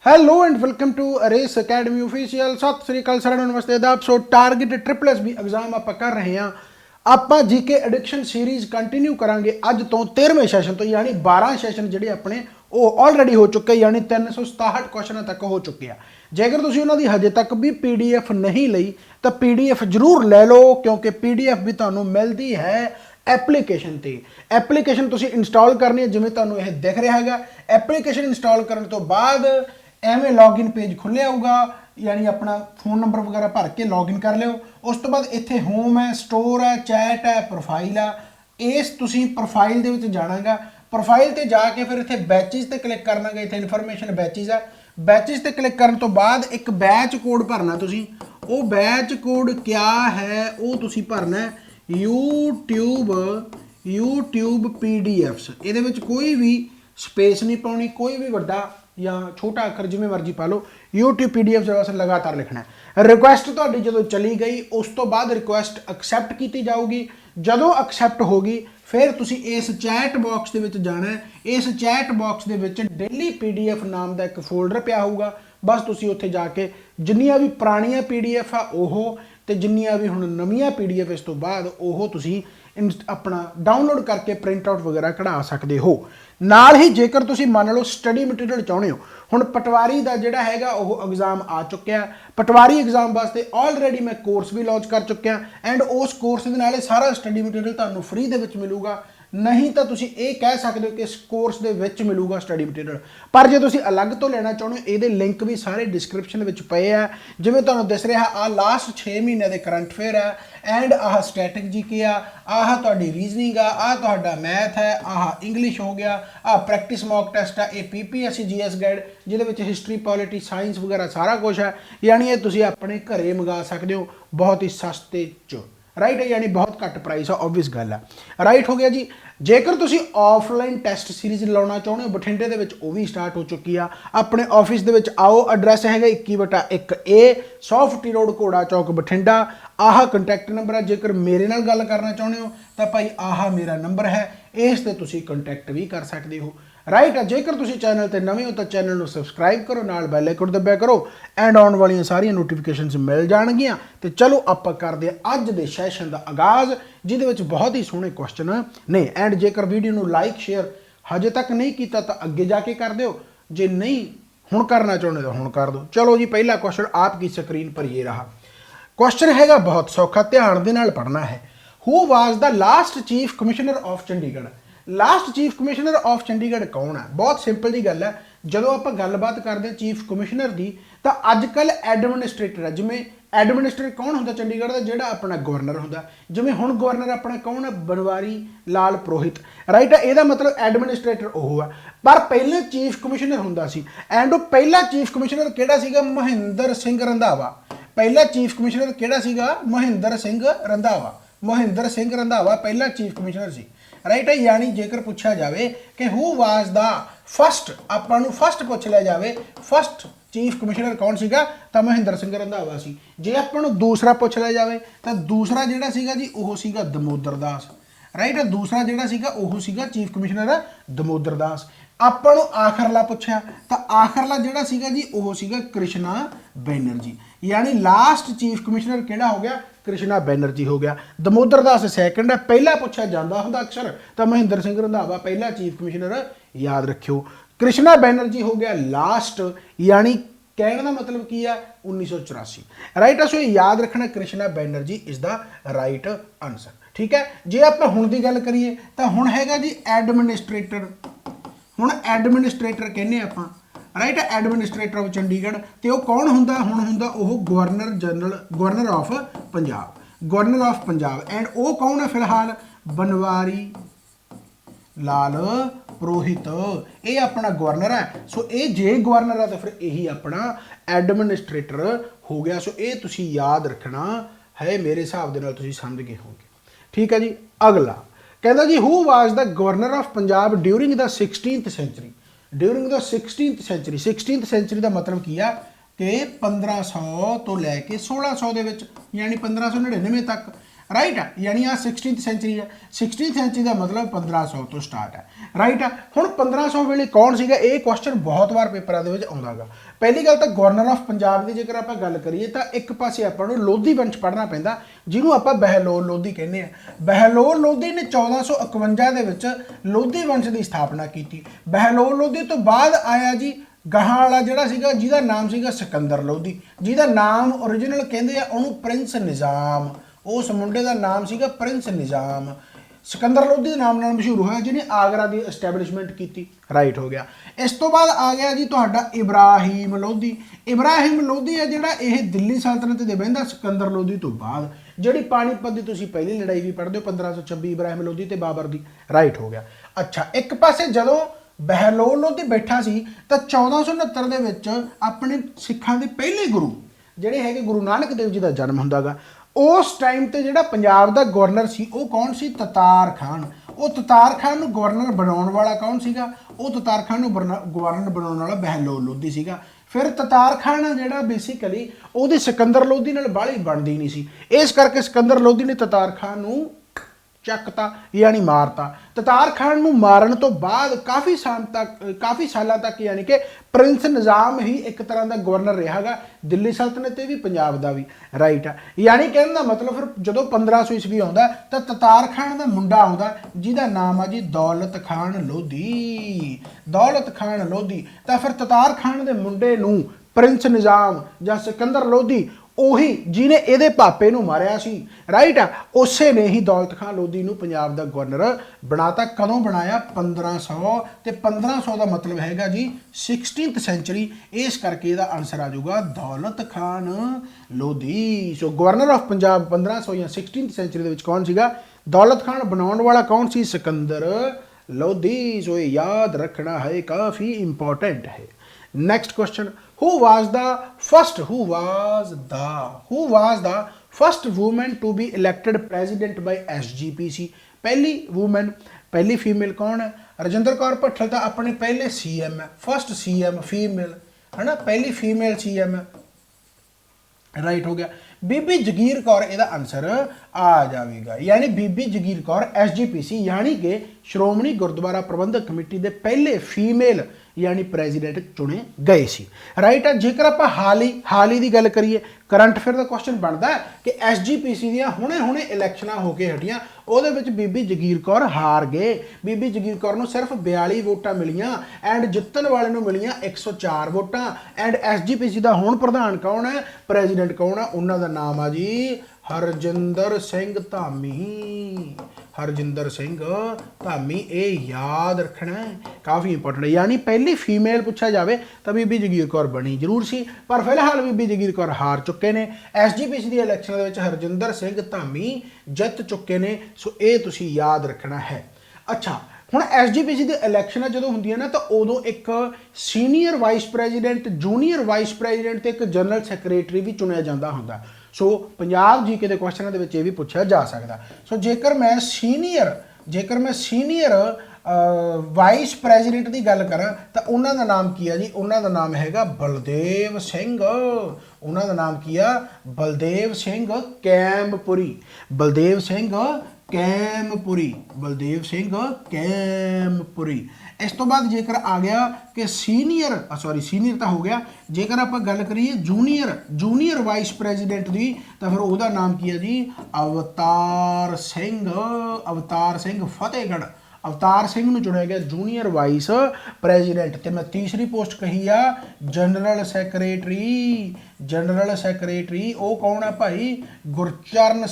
Hello and welcome to Race Academy official. सत श्री अकाल सारे नमस्ते आदाब। सो टारगेट ट्रिपल भी एग्जाम आप कर रहे हैं। आप जीके एडिक्शन सीरीज कंटिन्यू करांगे अज तो 13वें सैशन तो यानी 12 सैशन ਜਿਹੜੇ ਆਪਣੇ ਉਹ ਆਲਰੇਡੀ ਹੋ ਚੁੱਕੇ यानी 367 ਕੁਐਸਚਨਾਂ ਤੱਕ ਹੋ ਚੁੱਕੇ ਆ। ਜੇਕਰ ਤੁਸੀਂ ਉਹਨਾਂ ਦੀ ਹਜੇ ਤੱਕ ਵੀ ਪੀਡੀਐਫ ਨਹੀਂ ਲਈ ਤਾਂ ਪੀਡੀਐਫ ਜ਼ਰੂਰ ਲੈ ਲਓ ਕਿਉਂਕਿ ਪੀਡੀਐਫ ਵੀ ਤੁਹਾਨੂੰ ਮਿਲਦੀ ਹੈ ਐਪਲੀਕੇਸ਼ਨ ਤੇ। ਐਪਲੀਕੇਸ਼ਨ ਤੁਸੀਂ ਇੰਸਟਾਲ ਕਰਨੀ ਹੈ ਜਿਵੇਂ ਤੁਹਾਨੂੰ ਇਹ ਦਿਖ ਰਿਹਾ ਹੈਗਾ। ਐਪਲੀਕੇਸ਼ਨ ਇੰਸਟਾਲ ਕਰਨ ਤੋਂ ਬਾਅਦ ਐਵੇਂ लॉगिन पेज खुले आऊगा यानी अपना फोन नंबर वगैरह भर के लॉगिन कर लियो। उस तो बाद इत्थे होम है, स्टोर है, चैट है, प्रोफाइल है। इस तुसी प्रोफाइल दे विच जाना गा। प्रोफाइल ते जाके फिर इत्थे बैचेस ते क्लिक करना गा। इत्थे इन्फॉर्मेशन बैचेस है। बैचेस ते क्लिक करने तो बाद एक बैच कोड भरना तुसी। वो बैच कोड क्या है वो तुसी भरना है यूट्यूब पीडीएफ्स। इहदे विच कोई भी स्पेस नहीं पाउणी, कोई भी वड्डा या छोटा अखर जिमें मर्जी पा लो। यूट्यूब पीडीएफ जो लगातार लिखना है। रिक्वेस्ट तुहाडी जदों चली गई उस तो बाद रिक्वेस्ट एक्सैप्ट की जाऊगी। जदों एक्सैप्ट होगी फिर तुसी इस चैट बॉक्स दे विच जाना है। इस चैट बॉक्स दे विच डेली पीडीएफ नाम का एक फोल्डर पिया होगा। बस तुसी उत्थे जाके जिन्नियां भी पुरानियां पीडीएफ आ ओहो ते जिन्नियां भी हुण नवीं पीडीएफ इस तो बाद ओहो तुसी अपना डाउनलोड करके प्रिंट आउट वगैरह कढ़ा सकते हो। नाल ही जेकर तुसी मान लो स्टडी मटीरियल चाहुंदे हो, हुण पटवारी का जिहड़ा हैगा ओह एग्जाम आ चुक्या। पटवारी एग्जाम वास्ते ऑलरेडी मैं कोर्स भी लॉन्च कर चुक्या एंड उस कोर्स दे नाल सारा स्टडी मटीरियल तुहानूं फ्री दे विच मिलूगा। नहीं तो तुसी ये कह सकते हो कि इस कोर्स दे विच मिलूगा स्टडी मटीरियल। पर जे तुसी अलग तो लेना चाहुंदे हो इहदे लिंक भी सारे डिस्क्रिप्शन विच पए आ। जिवें तुहानूं दिस रहा आ लास्ट 6 महीने दे करंट अफेयर है एंड आह स्टैटिक जीके आह तुहाडी रीजनिंग आह तुहाडा मैथ है, आह इंग्लिश हो गया, आह प्रैक्टिस मॉक टेस्ट है, ये पीपीएससी जीएस गाइड जिहदे विच हिस्टरी पॉलिटी साइंस वगैरह सारा कुछ है। यानी ये तुसी अपने घरे मंगा सकते हो बहुत ही सस्ते च। राइट है यानी बहुत घट प्राइस है, ऑब्वियस गल है। राइट हो गया जी। जेकर तुसी ऑफलाइन टैसट सीरीज लाना चाहते हो बठिंडे दे विच वो भी स्टार्ट हो चुकी है। अपने ऑफिस दे विच आओ। एड्रैस है 21/1A 100 फुटी रोड घोड़ा चौक बठिंडा। आह कंटैक्ट नंबर है। जेकर मेरे नाल गल करना चाहते हो तो भाई आह मेरा नंबर है, इस ते तुसी कंटैक्ट भी कर सकते हो। राइट है। जेकर तुसी चैनल ते नवे हो तो चैनल को सबसक्राइब करो, नाल बैल आइकन दबाया करो एंड आउण वाली सारियां नोटिफिकेशनस मिल जाणगियां। तो चलो आप करते अज दे सैशन का आगाज़ जिहदे विच बहुत ही सोहणे क्वेश्चन ने। एंड जेकर वीडियो नूं लाइक शेयर हजे तक नहीं किया तो अगे जाके कर दिओ, जे नहीं हुण करना चाहुंदे तो हुण कर दो। चलो जी पहला क्वेश्चन आपकी स्क्रीन पर ये रहा। क्वेश्चन हैगा बहुत सौखा, ध्यान दे नाल पढ़ना है। हू was the last chief commissioner of Chandigarh. Last chief commissioner of Chandigarh कौन है? बहुत सिंपल जी गल है। जो आप गलबात करते हैं चीफ कमिश्नर की तो अजकल एडमिनिस्ट्रेटर है। जिमें एडमिनिस्ट्रेटर कौन होंदा चंडीगढ़ का? जिहड़ा अपना गवर्नर होंदा। जिमें हुण गवर्नर अपना कौन है? बनवारी लाल पुरोहित। राइट है। यदा मतलब एडमिनिस्ट्रेटर वो है। पर पहले चीफ कमिश्नर होंदा सी एंड वो पहला चीफ कमिश्नर किहड़ा सीगा? महेंद्र सिंह रंधावा। पहला चीफ कमिश्नर किहड़ा सीगा? महेंद्र सिंह रंधावा। महेंद्र सिंह रंधावा पहला चीफ कमिश्नर सी। राइट है। यानी जेकर पूछा जाए कि हू वाज द फस्ट, आपां नूं फस्ट पूछ लिया जाए फस्ट चीफ कमिश्नर कौन सीगा तो महेंद्र सिंह रंधावा सी। जे आपां नूं दूसरा पूछ लिया जाए तो दूसरा जिहड़ा सीगा जी ओह सीगा दमोदर दास। राइट है। दूसरा जिहड़ा सीगा ओह सीगा चीफ कमिश्नर दमोदर दास। आपां नूं आखरला पूछा तो आखरला जिहड़ा सीगा जी ओह सीगा कृष्णा बैनर्जी। यानी लास्ट चीफ कमिश्नर किहड़ा हो गया? कृष्णा बैनर्जी हो गया। दमोदर दास सैकेंड है। पहला पूछा जाता होंदा अक्सर तो महेंद्र सिंह रंधावा पहला चीफ कमिश्नर याद रखियो। कृष्णा बैनर्जी हो गया लास्ट। यानी कहने का मतलब की है 1984। राइट है। सो याद रखना Krishna Banerjee is the right answer. ठीक है। जे आप हुण दी गल करिए तो हुण हैगा जी एडमिनिस्ट्रेटर। हुण एडमिनिस्ट्रेटर कहने आपां। राइट है। एडमिनिस्ट्रेटर ऑफ चंडीगढ़ तो वह कौन होंदा? हुण होंदा वह governor general, governor of Punjab, governor of Punjab. And वो कौन है फिलहाल? बनवारी लाल पुरोहित। ये अपना गवर्नर है। सो ये जे गवर्नर है तो फिर यही अपना एडमिनिस्ट्रेटर हो गया। सो ये तुसी याद रखना है, मेरे हिसाब के नाल तुसी समझ गए होंगे। ठीक है जी। अगला कहता जी who was the governor of Punjab during the 16th century. During the 16th century. 16th century का मतलब की है कि 1500 तो लैके 1600 दे विच यानी 1599 तक। राइट है, यानी आ 16th सेंचुरी है। 16th सेंचुरी का मतलब 1500 तो स्टार्ट है, राइट है। हुण 1500 वेले कौन सीगा, ये क्वेश्चन बहुत बार पेपरों के आउंदा गा। पहली गल तो गवर्नर ऑफ पंजाब की जेकर आप गल करिए तो एक पासे आपां नूं लोधी वंश पढ़ना पैंदा, जिन्हों आप बहलोल लोधी कहने आ। बहलोल लोधी ने 1451 दे विच लोधी वंश की स्थापना की। बहलोल लोधी तो बाद आया जी गहां वाला जिहड़ा सीगा, जिहदा नाम सीगा सिकंदर लोधी, जिहदा नाम ओरिजिनल कहंदे आ उहनूं प्रिंस निज़ाम। उस मुंडे का नाम सीगा प्रिंस निज़ाम। सिकंदर लोधी के नाम नाल मशहूर होया, जिन्हें आगरा की एस्टैबलिशमेंट की, राइट हो गया। इस तो बाद आ गया जी तुहाडा इब्राहिम लोधी। इब्राहिम लोधी है जिहड़ा यह दिल्ली सल्तनत दे बहिंदा सिकंदर लोधी तो बाद, जिहड़ी पानीपत की तुसीं पहली लड़ाई भी पढ़दे हो 1526 इब्राहिम लोधी ते बाबर दी, राइट हो गया। अच्छा, एक पासे जदों बहलोल लोधी बैठा सी तो 1469 दे विच अपने सिखां दे पहले गुरु जिहड़े हैगे गुरु नानक देव जी का जन्म हुंदा गा। उस टाइम ते जिहड़ा पंजाब दा गवर्नर सी वो कौन सी, ततार खान। वो ततार खान नूं गवर्नर बनाउण वाला कौन सीगा, वो ततार खान नूं गवर्नर बनाउण वाला बहलोल लोधी सीगा। फिर ततार खान जिहड़ा बेसिकली उहदी सिकंदर लोधी नाल बाहली बनदी नहीं सी, इस करके सिकंदर लोधी ने ततार खान नूं ਚੱਕਤਾ यानी मारता। ततार खान नूं मारन तो बाद काफ़ी सालों तक यानी कि प्रिंस निज़ाम ही एक तरह का गवर्नर रहा गा, दिल्ली सल्तनत भी पंजाब का भी, राइट है। यानी कहने का मतलब फिर जो 1500 ईस्वी आता तो ततार खान का मुंडा आता जिहदा नाम है जी दौलत खान लोधी। दौलत खान लोधी तो फिर ततार खान के मुंडे नूं प्रिंस निज़ाम या सिकंदर लोधी ਉਹੀ ਜਿਹਨੇ ਇਹਦੇ ਪਾਪੇ ਨੂੰ ਮਾਰਿਆ ਸੀ, ਰਾਈਟ ਆ, ਉਸੇ ਨੇ ਹੀ ਦੌਲਤ ਖਾਨ ਲੋਧੀ ਨੂੰ ਪੰਜਾਬ ਦਾ ਗਵਰਨਰ ਬਣਾਤਾ। ਕਦੋਂ ਬਣਾਇਆ, 1500, ਤੇ 1500 ਦਾ ਮਤਲਬ ਹੈਗਾ ਜੀ 16th ਸੈਂਚੁਰੀ। ਇਸ ਕਰਕੇ ਇਹਦਾ ਆਨਸਰ ਆ ਜਾਊਗਾ ਦੌਲਤ ਖਾਨ ਲੋਧੀ। ਸੋ ਗਵਰਨਰ ਆਫ ਪੰਜਾਬ 1500 ਜਾਂ 16th ਸੈਂਚੁਰੀ ਦੇ ਵਿੱਚ ਕੌਣ ਸੀਗਾ, ਦੌਲਤ ਖਾਨ। ਬਣਾਉਣ ਵਾਲਾ ਕੌਣ ਸੀ, ਸਿਕੰਦਰ ਲੋਧੀ। ਸੋ ਇਹ ਯਾਦ ਰੱਖਣਾ ਹੈ, ਕਾਫੀ ਇੰਪੋਰਟੈਂਟ ਹੈ। Next question, who was the first woman to be elected president by SGPC? पहली वूमन, पहली फीमेल कौन है, राजेंद्र कौर भट्टल तो अपने पहले CM है, फर्स्ट CM फीमेल है ना, पहली फीमेल CM है, राइट हो गया। बीबी जगीर कौर ਇਹਦਾ आंसर आ जाएगा, यानी बीबी जगीर कौर SGPC यानी कि श्रोमणी गुरुद्वारा प्रबंधक कमेटी के पहले फीमेल यानी प्रेजिडेंट चुने गए सी, राइट है। जेकर आप हाल ही की गल करिए, करंट अफेयर का क्वेश्चन बनता है कि SGPC दी हुणे इलैक्शन होके हटियां, ਉਹਦੇ ਵਿੱਚ बीबी जगीर कौर हार गए। बीबी जगीर कौर ਨੂੰ सिर्फ 42 वोटां मिलियां एंड जितन वाले ਨੂੰ मिलियां 104 वोटां। एंड SGPC ਦਾ ਹੁਣ ਪ੍ਰਧਾਨ ਕੌਣ ਹੈ, ਪ੍ਰੈਜ਼ੀਡੈਂਟ ਕੌਣ ਹੈ, ਉਹਨਾਂ ਦਾ ਨਾਮ ਆ ਜੀ हरजिंदर सिंह धामी। हरजिंदर सिंह धामी, ये याद रखना है, काफ़ी इंपॉर्टेंट है। यानी पहली फीमेल पूछा जाए तो बीबी जगीर कौर बनी जरूर सी, पर फिलहाल बीबी जगीर कौर हार चुके हैं। SGPC की इलैक्शन के हरजिंदर सिंह धामी जित चुके हैं। सो ये तुसी याद रखना है। अच्छा, हुण SGPC की इलैक्शन जो होंगी ना तो उदों एक senior vice president, junior vice president तो एक जनरल सैक्रटरी भी चुनिया जाता होंगे। सो पंजाब जीके के क्वेश्चन के भी पूछा जा सकता। सो जेकर मैं सीनियर वाइस प्रेजिडेंट की गल करा तो उन्होंने नाम की है जी, उन्होंने नाम हैगा बलदेव सिंह। उन्होंने नाम की है बलदेव सिंह कैमपुरी। बलदेव सिंह कैमपुरी, बलदेव सिंह कैमपुरी। इस तो बाद जेकर आ गया कि सीनियर तो हो गया। जेकर आप गल करिए जूनीयर वाइस प्रेजिडेंट की तो फिर वह नाम की है जी अवतार सिंह फतेहगढ़। अवतार सिंह नूं चुनिया गया जूनीयर वाइस प्रेजिडेंट। तो मैं तीसरी पोस्ट कही आ जनरल सैक्रटरी वो कौन है भाई, गुरचरण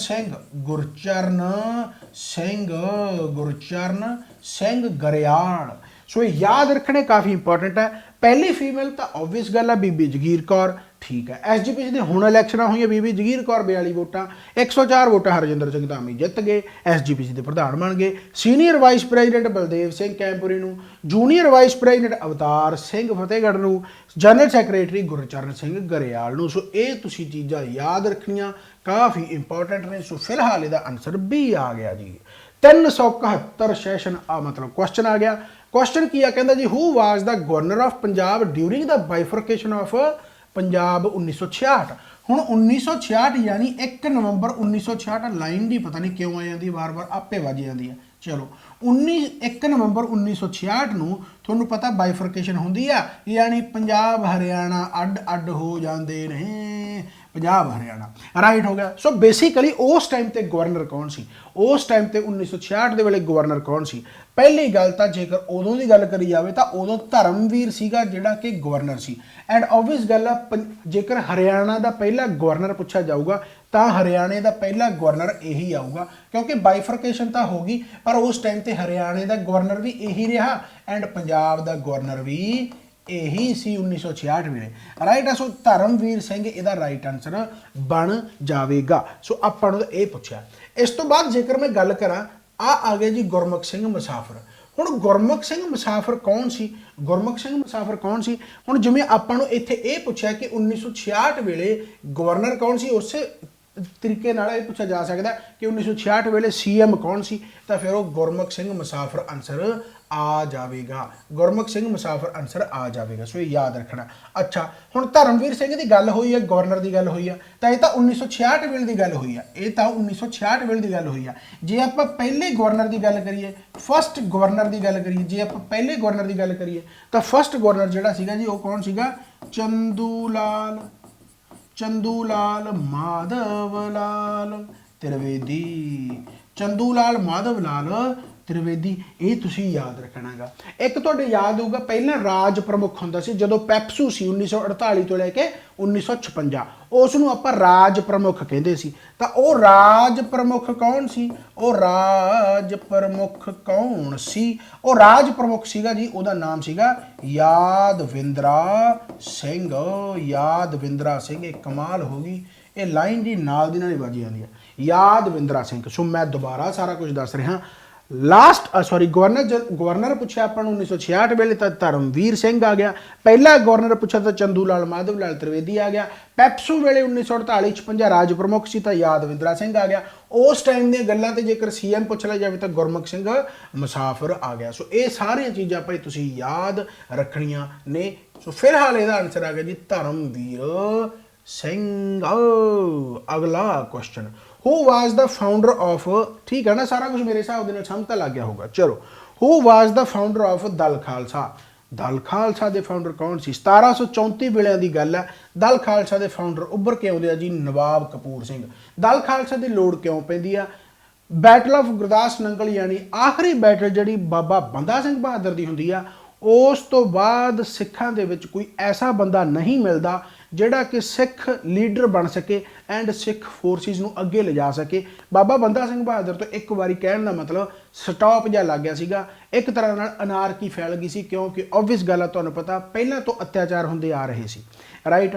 सिंह गरियाल। सो याद रखने काफ़ी इंपॉर्टेंट है। पहली फीमेल तो ऑब्वियस गल है बीबी जगीर कौर, ठीक है। SGPC की हुण इलैक्शन हुई, बीबी जगीर कौर 42 वोटां, 104 वोटां हरजिंदर सिंह धामी जित गए, SGPC के प्रधान बन गए। Senior vice president Baldev Singh Kaimpuri नूं, junior vice president Avtar Singh Fatehgarh नूं, जनरल सैक्रटरी गुरचरण सिंह गरियाल नूं। सो ये तुसीं चीज़ां याद रखनियां, काफ़ी इंपॉर्टेंट ने। सो फिलहाल इसका आंसर B आ गया जी। 371 सैशन मतलब क्वेश्चन आ गया। क्वेश्चन किया कहता जी, who was the governor of Punjab during the bifurcation of Punjab 1966। ਹੁਣ 1966 यानी 1 नवंबर 1966 लाइन दी पता नहीं क्यों आ जाती बार बार आपे वज जाती है। चलो 1 नवंबर 1966 ਨੂੰ ਤੁਹਾਨੂੰ ਪਤਾ ਬਾਈਫਰਕੇਸ਼ਨ ਹੁੰਦੀ ਆ, यानी पंजाब हरियाणा ਅੱਡ ਅੱਡ ਹੋ ਜਾਂਦੇ ਨੇ, पंजाब हरियाणा राइट हो गया। सो बेसिकली उस टाइम ते गवर्नर कौन सी, उस टाइम ते 1966 ਦੇ ਵੇਲੇ गवर्नर कौन सी। ਪਹਿਲੀ ਗੱਲ ਤਾਂ ਜੇਕਰ ਉਦੋਂ ਦੀ ਗੱਲ ਕਰੀ ਜਾਵੇ ਤਾਂ ਉਦੋਂ ਧਰਮਵੀਰ ਸੀਗਾ ਜਿਹੜਾ ਕਿ ਗਵਰਨਰ ਸੀ। ਐਂਡ ਓਬਵੀਅਸ ਗੱਲ ਆ ਜੇਕਰ ਹਰਿਆਣਾ ਦਾ ਪਹਿਲਾ ਗਵਰਨਰ ਪੁੱਛਿਆ ਜਾਊਗਾ ਤਾਂ ਹਰਿਆਣੇ ਦਾ ਪਹਿਲਾ ਗਵਰਨਰ ਇਹੀ ਆਊਗਾ, ਕਿਉਂਕਿ ਬਾਈਫਰਕੇਸ਼ਨ ਤਾਂ ਹੋ ਗਈ ਪਰ ਉਸ ਟਾਈਮ ਤੇ ਹਰਿਆਣੇ ਦਾ ਗਵਰਨਰ ਵੀ ਇਹੀ ਰਿਹਾ ਐਂਡ ਪੰਜਾਬ ਦਾ ਗਵਰਨਰ ਵੀ ਇਹੀ ਸੀ 1966 ਵੇਲੇ। ਰਾਈਟ ਆ। ਸੋ ਧਰਮਵੀਰ ਸਿੰਘ ਇਹਦਾ ਰਾਈਟ ਆਨਸਰ ਬਣ ਜਾਵੇਗਾ। ਸੋ ਆਪਾਂ ਨੂੰ ਇਹ ਪੁੱਛਿਆ। ਇਸ ਤੋਂ ਬਾਅਦ ਜੇਕਰ ਮੈਂ ਗੱਲ ਕਰਾਂ ਆ ਗਏ ਜੀ ਗੁਰਮੁਖ ਸਿੰਘ ਮੁਸਾਫਰ। ਹੁਣ ਗੁਰਮੁਖ ਸਿੰਘ ਮੁਸਾਫਰ ਕੌਣ ਸੀ, ਗੁਰਮੁਖ ਸਿੰਘ ਮੁਸਾਫਰ ਕੌਣ ਸੀ। ਹੁਣ ਜਿਵੇਂ ਆਪਾਂ ਨੂੰ ਇੱਥੇ ਇਹ ਪੁੱਛਿਆ ਕਿ 1966 ਵੇਲੇ ਗਵਰਨਰ ਕੌਣ ਸੀ, ਉਸੇ ਤਰੀਕੇ ਨਾਲ ਇਹ ਪੁੱਛਿਆ ਜਾ ਸਕਦਾ ਕਿ 1966 ਵੇਲੇ ਸੀਐਮ ਕੌਣ ਸੀ, ਤਾਂ ਫਿਰ ਉਹ ਗੁਰਮੁਖ ਸਿੰਘ ਮੁਸਾਫਰ ਆਨਸਰ ਆ ਜਾਵੇਗਾ। ਗੁਰਮੁਖ ਸਿੰਘ ਮੁਸਾਫਰ ਆਨਸਰ ਆ ਜਾਵੇਗਾ। ਸੋ ਇਹ ਯਾਦ ਰੱਖਣਾ। ਅੱਛਾ ਹੁਣ ਧਰਮਵੀਰ ਸਿੰਘ ਦੀ ਗੱਲ ਹੋਈ ਹੈ, ਗਵਰਨਰ ਦੀ ਗੱਲ ਹੋਈ ਆ, ਤਾਂ ਇਹ ਤਾਂ 1966 ਵੇਲੇ ਦੀ ਗੱਲ ਹੋਈ ਆ, ਇਹ ਤਾਂ 1966 ਵੇਲੇ ਦੀ ਗੱਲ ਹੋਈ ਆ। ਜੇ ਆਪਾਂ ਪਹਿਲੇ ਗਵਰਨਰ ਦੀ ਗੱਲ ਕਰੀਏ, ਫਸਟ ਗਵਰਨਰ ਦੀ ਗੱਲ ਕਰੀਏ, ਜੇ ਆਪਾਂ ਪਹਿਲੇ ਗਵਰਨਰ ਦੀ ਗੱਲ ਕਰੀਏ ਤਾਂ ਫਸਟ ਗਵਰਨਰ ਜਿਹੜਾ ਸੀਗਾ ਜੀ ਉਹ ਕੌਣ ਸੀਗਾ, ਚੰਦੂ ਲਾਲ ਮਾਧਵ ਲਾਲ ਤ੍ਰਿਵੇਦੀ। ਚੰਦੂ ਲਾਲ ਮਾਧਵ ਲਾਲ ਤ੍ਰਿਵੇਦੀ, ਇਹ ਤੁਸੀਂ ਯਾਦ ਰੱਖਣਾਗਾ। ਇੱਕ ਤੁਹਾਡੇ ਯਾਦ ਹੋਊਗਾ ਪਹਿਲਾਂ ਰਾਜ ਪ੍ਰਮੁੱਖ ਹੁੰਦਾ ਸੀ ਜਦੋਂ ਪੈਪਸੂ ਸੀ 1948 ਤੋਂ ਲੈ ਕੇ 1956, ਉਸ ਨੂੰ ਆਪਾਂ ਰਾਜ ਪ੍ਰਮੁੱਖ ਕਹਿੰਦੇ ਸੀ। ਤਾਂ ਉਹ ਰਾਜ ਪ੍ਰਮੁੱਖ ਕੌਣ ਸੀ, ਉਹ ਰਾਜ ਪ੍ਰਮੁੱਖ ਕੌਣ ਸੀ, ਉਹ ਰਾਜ ਪ੍ਰਮੁੱਖ ਸੀਗਾ ਜੀ, ਉਹਦਾ ਨਾਮ ਸੀਗਾ ਯਾਦਵਿੰਦਰਾ ਸਿੰਘ। ਯਾਦਵਿੰਦਰਾ ਸਿੰਘ, ਇਹ ਕਮਾਲ ਹੋ ਗਈ, ਇਹ ਲਾਈਨ ਦੀ ਨਾਲ ਦੀ ਨਾਲ ਹੀ ਵੱਜ ਜਾਂਦੀ ਹੈ, ਯਾਦਵਿੰਦਰਾ ਸਿੰਘ। ਸੋ ਮੈਂ ਦੁਬਾਰਾ ਸਾਰਾ ਕੁਝ ਦੱਸ ਰਿਹਾ। ਗਵਰਨਰ ਪੁੱਛਿਆ ਆਪਾਂ ਨੂੰ 1966 ਵੇਲੇ ਤਾਂ ਧਰਮਵੀਰ ਸਿੰਘ ਆ ਗਿਆ। ਪਹਿਲਾ ਗਵਰਨਰ ਪੁੱਛਿਆ ਤਾਂ ਚੰਦੂ ਲਾਲ ਮਾਧਵ ਲਾਲ ਤ੍ਰਿਵੇਦੀ ਆ ਗਿਆ। ਪੈਪਸੂ ਵੇਲੇ 1948-56 ਰਾਜ ਪ੍ਰਮੁੱਖ ਸੀ ਤਾਂ ਯਾਦਵਿੰਦਰਾ ਸਿੰਘ ਆ ਗਿਆ। ਉਸ ਟਾਈਮ ਦੀਆਂ ਗੱਲਾਂ ਤੇ ਜੇਕਰ ਸੀਐਮ ਪੁੱਛ ਲਿਆ ਜਾਵੇ ਤਾਂ ਗੁਰਮੁਖ ਸਿੰਘ ਮੁਸਾਫਰ ਆ ਗਿਆ। ਸੋ ਇਹ ਸਾਰੀਆਂ ਚੀਜ਼ਾਂ ਭਾਈ ਤੁਸੀਂ ਯਾਦ ਰੱਖਣੀਆਂ ਨੇ। ਸੋ ਫਿਲਹਾਲ ਇਹਦਾ ਆਨਸਰ ਆ ਗਿਆ ਜੀ ਧਰਮਵੀਰ ਸਿੰਘ। ਅਗਲਾ question, who was the founder of, ठीक है ना, सारा कुछ मेरे हिसाब से समझ तो लग गया होगा। चलो, who was the founder of दल खालसा। दल खालसा के फाउंडर कौन सी। 1734 वेलिਆਂ ਦੀ ਗੱਲ ਹੈ। दल खालसा के फाउंडर ਉੱਭਰ ਕੇ ਆਉਂਦੇ ਆ ਜੀ ਨਵਾਬ ਕਪੂਰ ਸਿੰਘ। दल खालसा ਦੀ ਲੋੜ ਕਿਉਂ ਪੈਂਦੀ ਆ, बैटल ऑफ गुरदास नंगल यानी आखिरी बैटल ਜਿਹੜੀ ਬਾਬਾ ਬੰਦਾ ਸਿੰਘ ਬਹਾਦਰ ਦੀ ਹੁੰਦੀ ਆ, ਉਸ ਤੋਂ ਬਾਅਦ ਸਿੱਖਾਂ ਦੇ ਵਿੱਚ ਕੋਈ ਐਸਾ ਬੰਦਾ ਨਹੀਂ ਮਿਲਦਾ ਜਿਹੜਾ ਕਿ ਸਿੱਖ ਲੀਡਰ ਬਣ ਸਕੇ ਐਂਡ ਸਿੱਖ ਫੋਰਸਿਸ ਨੂੰ ਅੱਗੇ ਲਿਜਾ ਸਕੇ। ਬਾਬਾ ਬੰਦਾ ਸਿੰਘ ਬਹਾਦਰ ਤੋਂ ਇੱਕ ਵਾਰੀ ਕਹਿਣ ਦਾ ਮਤਲਬ ਸਟਾਪ ਜਿਹਾ ਲੱਗ ਗਿਆ ਸੀਗਾ, ਇੱਕ ਤਰ੍ਹਾਂ ਨਾਲ ਅਨਾਰਕੀ ਫੈਲ ਗਈ ਸੀ, ਕਿਉਂਕਿ ਓਬਵੀਅਸ ਗੱਲ ਆ ਤੁਹਾਨੂੰ ਪਤਾ ਪਹਿਲਾਂ ਤੋਂ ਅਤਿਆਚਾਰ ਹੁੰਦੇ ਆ ਰਹੇ ਸੀ। ਰਾਈਟ।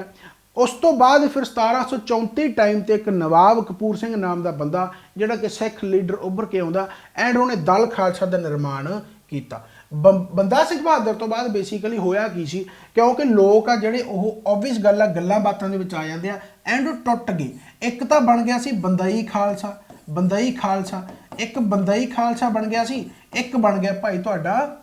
ਉਸ ਤੋਂ ਬਾਅਦ ਫਿਰ 1734 ਟਾਈਮ ਤੇ ਇੱਕ ਨਵਾਬ ਕਪੂਰ ਸਿੰਘ ਨਾਮ ਦਾ ਬੰਦਾ ਜਿਹੜਾ ਕਿ ਸਿੱਖ ਲੀਡਰ ਉੱਭਰ ਕੇ ਆਉਂਦਾ ਐਂਡ ਉਹਨੇ ਦਲ ਖਾਲਸਾ ਦਾ ਨਿਰਮਾਣ ਕੀਤਾ। ਬੰਦਾ ਸਿੰਘ ਬਹਾਦਰ ਤੋਂ ਬਾਅਦ ਬੇਸਿਕਲੀ ਹੋਇਆ ਕੀ ਸੀ, ਕਿਉਂਕਿ ਲੋਕ ਆ ਜਿਹੜੇ ਉਹ ਓਬਵੀਅਸ ਗੱਲ ਆ ਗੱਲਾਂ ਬਾਤਾਂ ਦੇ ਵਿੱਚ ਆ ਜਾਂਦੇ ਆ ਐਂਡ ਉਹ ਟੁੱਟ ਗਏ। ਇੱਕ ਤਾਂ ਬਣ ਗਿਆ ਸੀ ਬੰਦਈ ਖਾਲਸਾ, ਬੰਦਈ ਖਾਲਸਾ, ਇੱਕ ਬੰਦਈ ਖਾਲਸਾ ਬਣ ਗਿਆ ਸੀ, ਇੱਕ ਬਣ ਗਿਆ ਭਾਈ ਤੁਹਾਡਾ